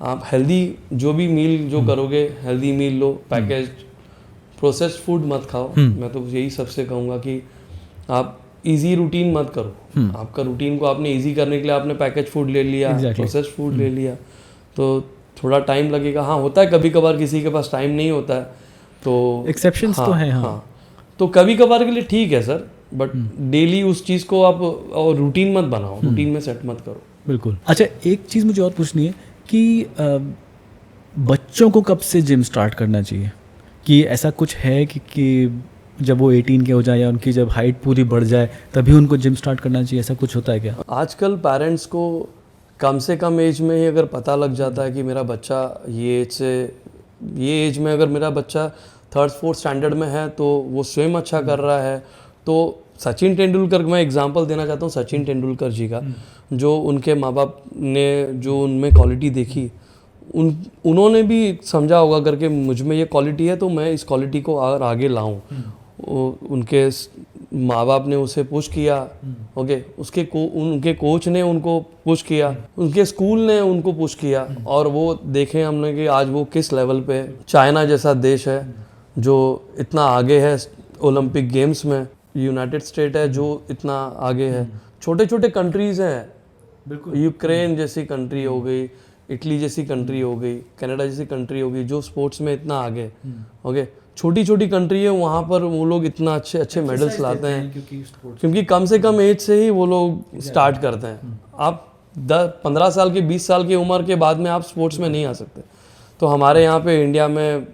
आप हेल्दी जो भी मील जो करोगे हेल्दी मील लो, पैकेज प्रोसेस्ड फूड मत खाओ। मैं तो यही सबसे कहूँगा कि आप इजी रूटीन मत करो। आपका रूटीन को आपने इजी करने के लिए आपने पैकेज फूड ले लिया, प्रोसेस्ड फूड ले लिया, तो थोड़ा टाइम लगेगा। हाँ, होता है कभी कभार किसी के पास टाइम नहीं होता है तो एक्सेप्शंस तो हैं। हाँ, तो कभी कभार के लिए ठीक है सर, बट डेली उस चीज़ को आप और रूटीन मत बनाओ, रूटीन में सेट मत करो। बिल्कुल। अच्छा, एक चीज़ मुझे और पूछनी है कि बच्चों को कब से जिम स्टार्ट करना चाहिए? कि ऐसा कुछ है कि जब वो 18 के हो जाए या उनकी जब हाइट पूरी बढ़ जाए तभी उनको जिम स्टार्ट करना चाहिए, ऐसा कुछ होता है क्या? आजकल पेरेंट्स को कम से कम एज में ही अगर पता लग जाता है कि मेरा बच्चा ये एज में अगर मेरा बच्चा 3rd 4th स्टैंडर्ड में है तो वो स्वयं अच्छा कर रहा है, तो सचिन तेंदुलकर, मैं एग्जांपल देना चाहता हूँ सचिन तेंदुलकर जी का, जो उनके माँ बाप ने जो उनमें क्वालिटी देखी, उन्होंने भी समझा होगा करके मुझ में ये क्वालिटी है तो मैं इस क्वालिटी को अगर आगे लाऊं। उनके माँ बाप ने उसे पुश किया, ओके, उनके कोच ने उनको पुश किया, उनके स्कूल ने उनको पुश किया, और वो देखें हमने कि आज वो किस लेवल पे। चाइना जैसा देश है जो इतना आगे है ओलंपिक गेम्स में, यूनाइटेड स्टेट है जो इतना आगे है, छोटे छोटे कंट्रीज हैं, बिल्कुल, यूक्रेन जैसी कंट्री हो गई, इटली जैसी कंट्री हो गई, कनाडा जैसी कंट्री हो गई, जो स्पोर्ट्स में इतना आगे, ओके, छोटी छोटी कंट्री है, वहाँ पर वो लोग इतना अच्छे अच्छे मेडल्स लाते हैं क्योंकि कम से कम एज से ही वो लोग स्टार्ट करते हैं। आप 15 साल के 20 साल की उम्र के बाद में आप स्पोर्ट्स में नहीं आ सकते, तो हमारे यहाँ पे इंडिया में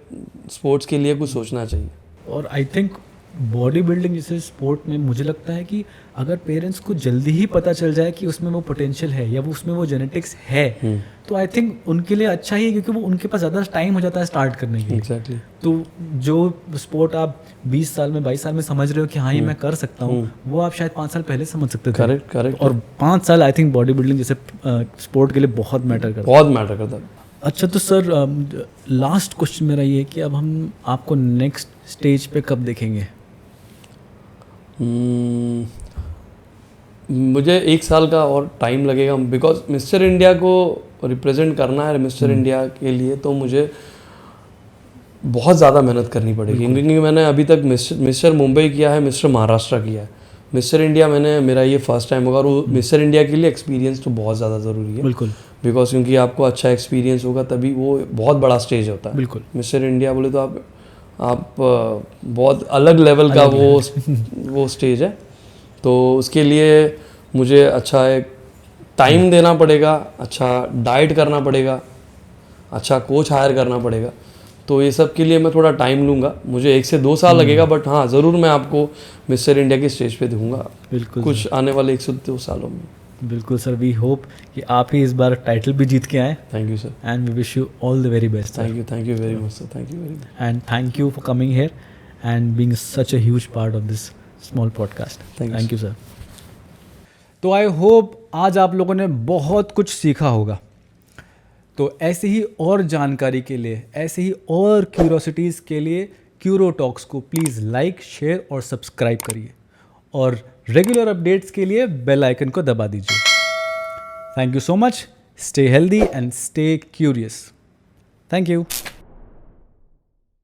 स्पोर्ट्स के लिए कुछ सोचना चाहिए। और आई थिंक बॉडी बिल्डिंग जैसे स्पोर्ट में मुझे लगता है कि अगर पेरेंट्स को जल्दी ही पता चल जाए कि उसमें वो पोटेंशियल है या वो उसमें वो जेनेटिक्स है, तो आई थिंक उनके लिए अच्छा ही है, क्योंकि वो उनके पास ज़्यादा टाइम हो जाता है स्टार्ट करने के लिए। Exactly. तो जो स्पोर्ट आप 20 साल में 22 साल में समझ रहे हो कि हाँ ये मैं कर सकता हूँ, वो आप शायद 5 साल पहले समझ सकते थे। करेक्ट। और 5 साल आई थिंक बॉडी बिल्डिंग जैसे स्पोर्ट के लिए बहुत मैटर करता है। अच्छा, तो सर लास्ट क्वेश्चन मेरा ये है कि अब हम आपको नेक्स्ट स्टेज पे कब देखेंगे? मुझे 1 साल का और टाइम लगेगा, बिकॉज मिस्टर इंडिया को रिप्रेजेंट करना है। मिस्टर इंडिया के लिए तो मुझे बहुत ज़्यादा मेहनत करनी पड़ेगी, क्योंकि मैंने अभी तक मिस्टर मुंबई किया है, मिस्टर महाराष्ट्र किया है, मिस्टर इंडिया मेरा ये फर्स्ट टाइम होगा। और मिस्टर इंडिया के लिए एक्सपीरियंस तो बहुत ज़्यादा ज़रूरी है, बिल्कुल, बिकॉज क्योंकि आपको अच्छा एक्सपीरियंस होगा तभी, वो बहुत बड़ा स्टेज होता है। बिल्कुल, मिस्टर इंडिया बोले तो आप बहुत अलग लेवल का वो स्टेज है, तो उसके लिए मुझे अच्छा एक टाइम देना पड़ेगा, अच्छा डाइट करना पड़ेगा, अच्छा कोच हायर करना पड़ेगा, तो ये सब के लिए मैं थोड़ा टाइम लूँगा। मुझे 1 से 2 साल लगेगा, बट हाँ ज़रूर मैं आपको मिस्टर इंडिया की स्टेज पे दिखूँगा, बिल्कुल, कुछ आने वाले 1 से 2 सालों में। बिल्कुल सर, वी होप कि आप ही इस बार टाइटल भी जीत के आए। Thank you sir, and we wish you all the very best. Thank you very much sir, thank you very much, and thank you for coming here and being such a huge part of this small podcast. Thank you sir. तो I hope आज आप लोगों ने बहुत कुछ सीखा होगा। तो ऐसी ही और जानकारी के लिए, ऐसे ही और क्यूरोसिटीज़ के लिए क्यूरो टॉक्स को प्लीज़ लाइक, शेयर और सब्सक्राइब करिए, और रेगुलर अपडेट्स के लिए बेल आइकन को दबा दीजिए। Thank you so much. Stay healthy and stay curious. Thank you.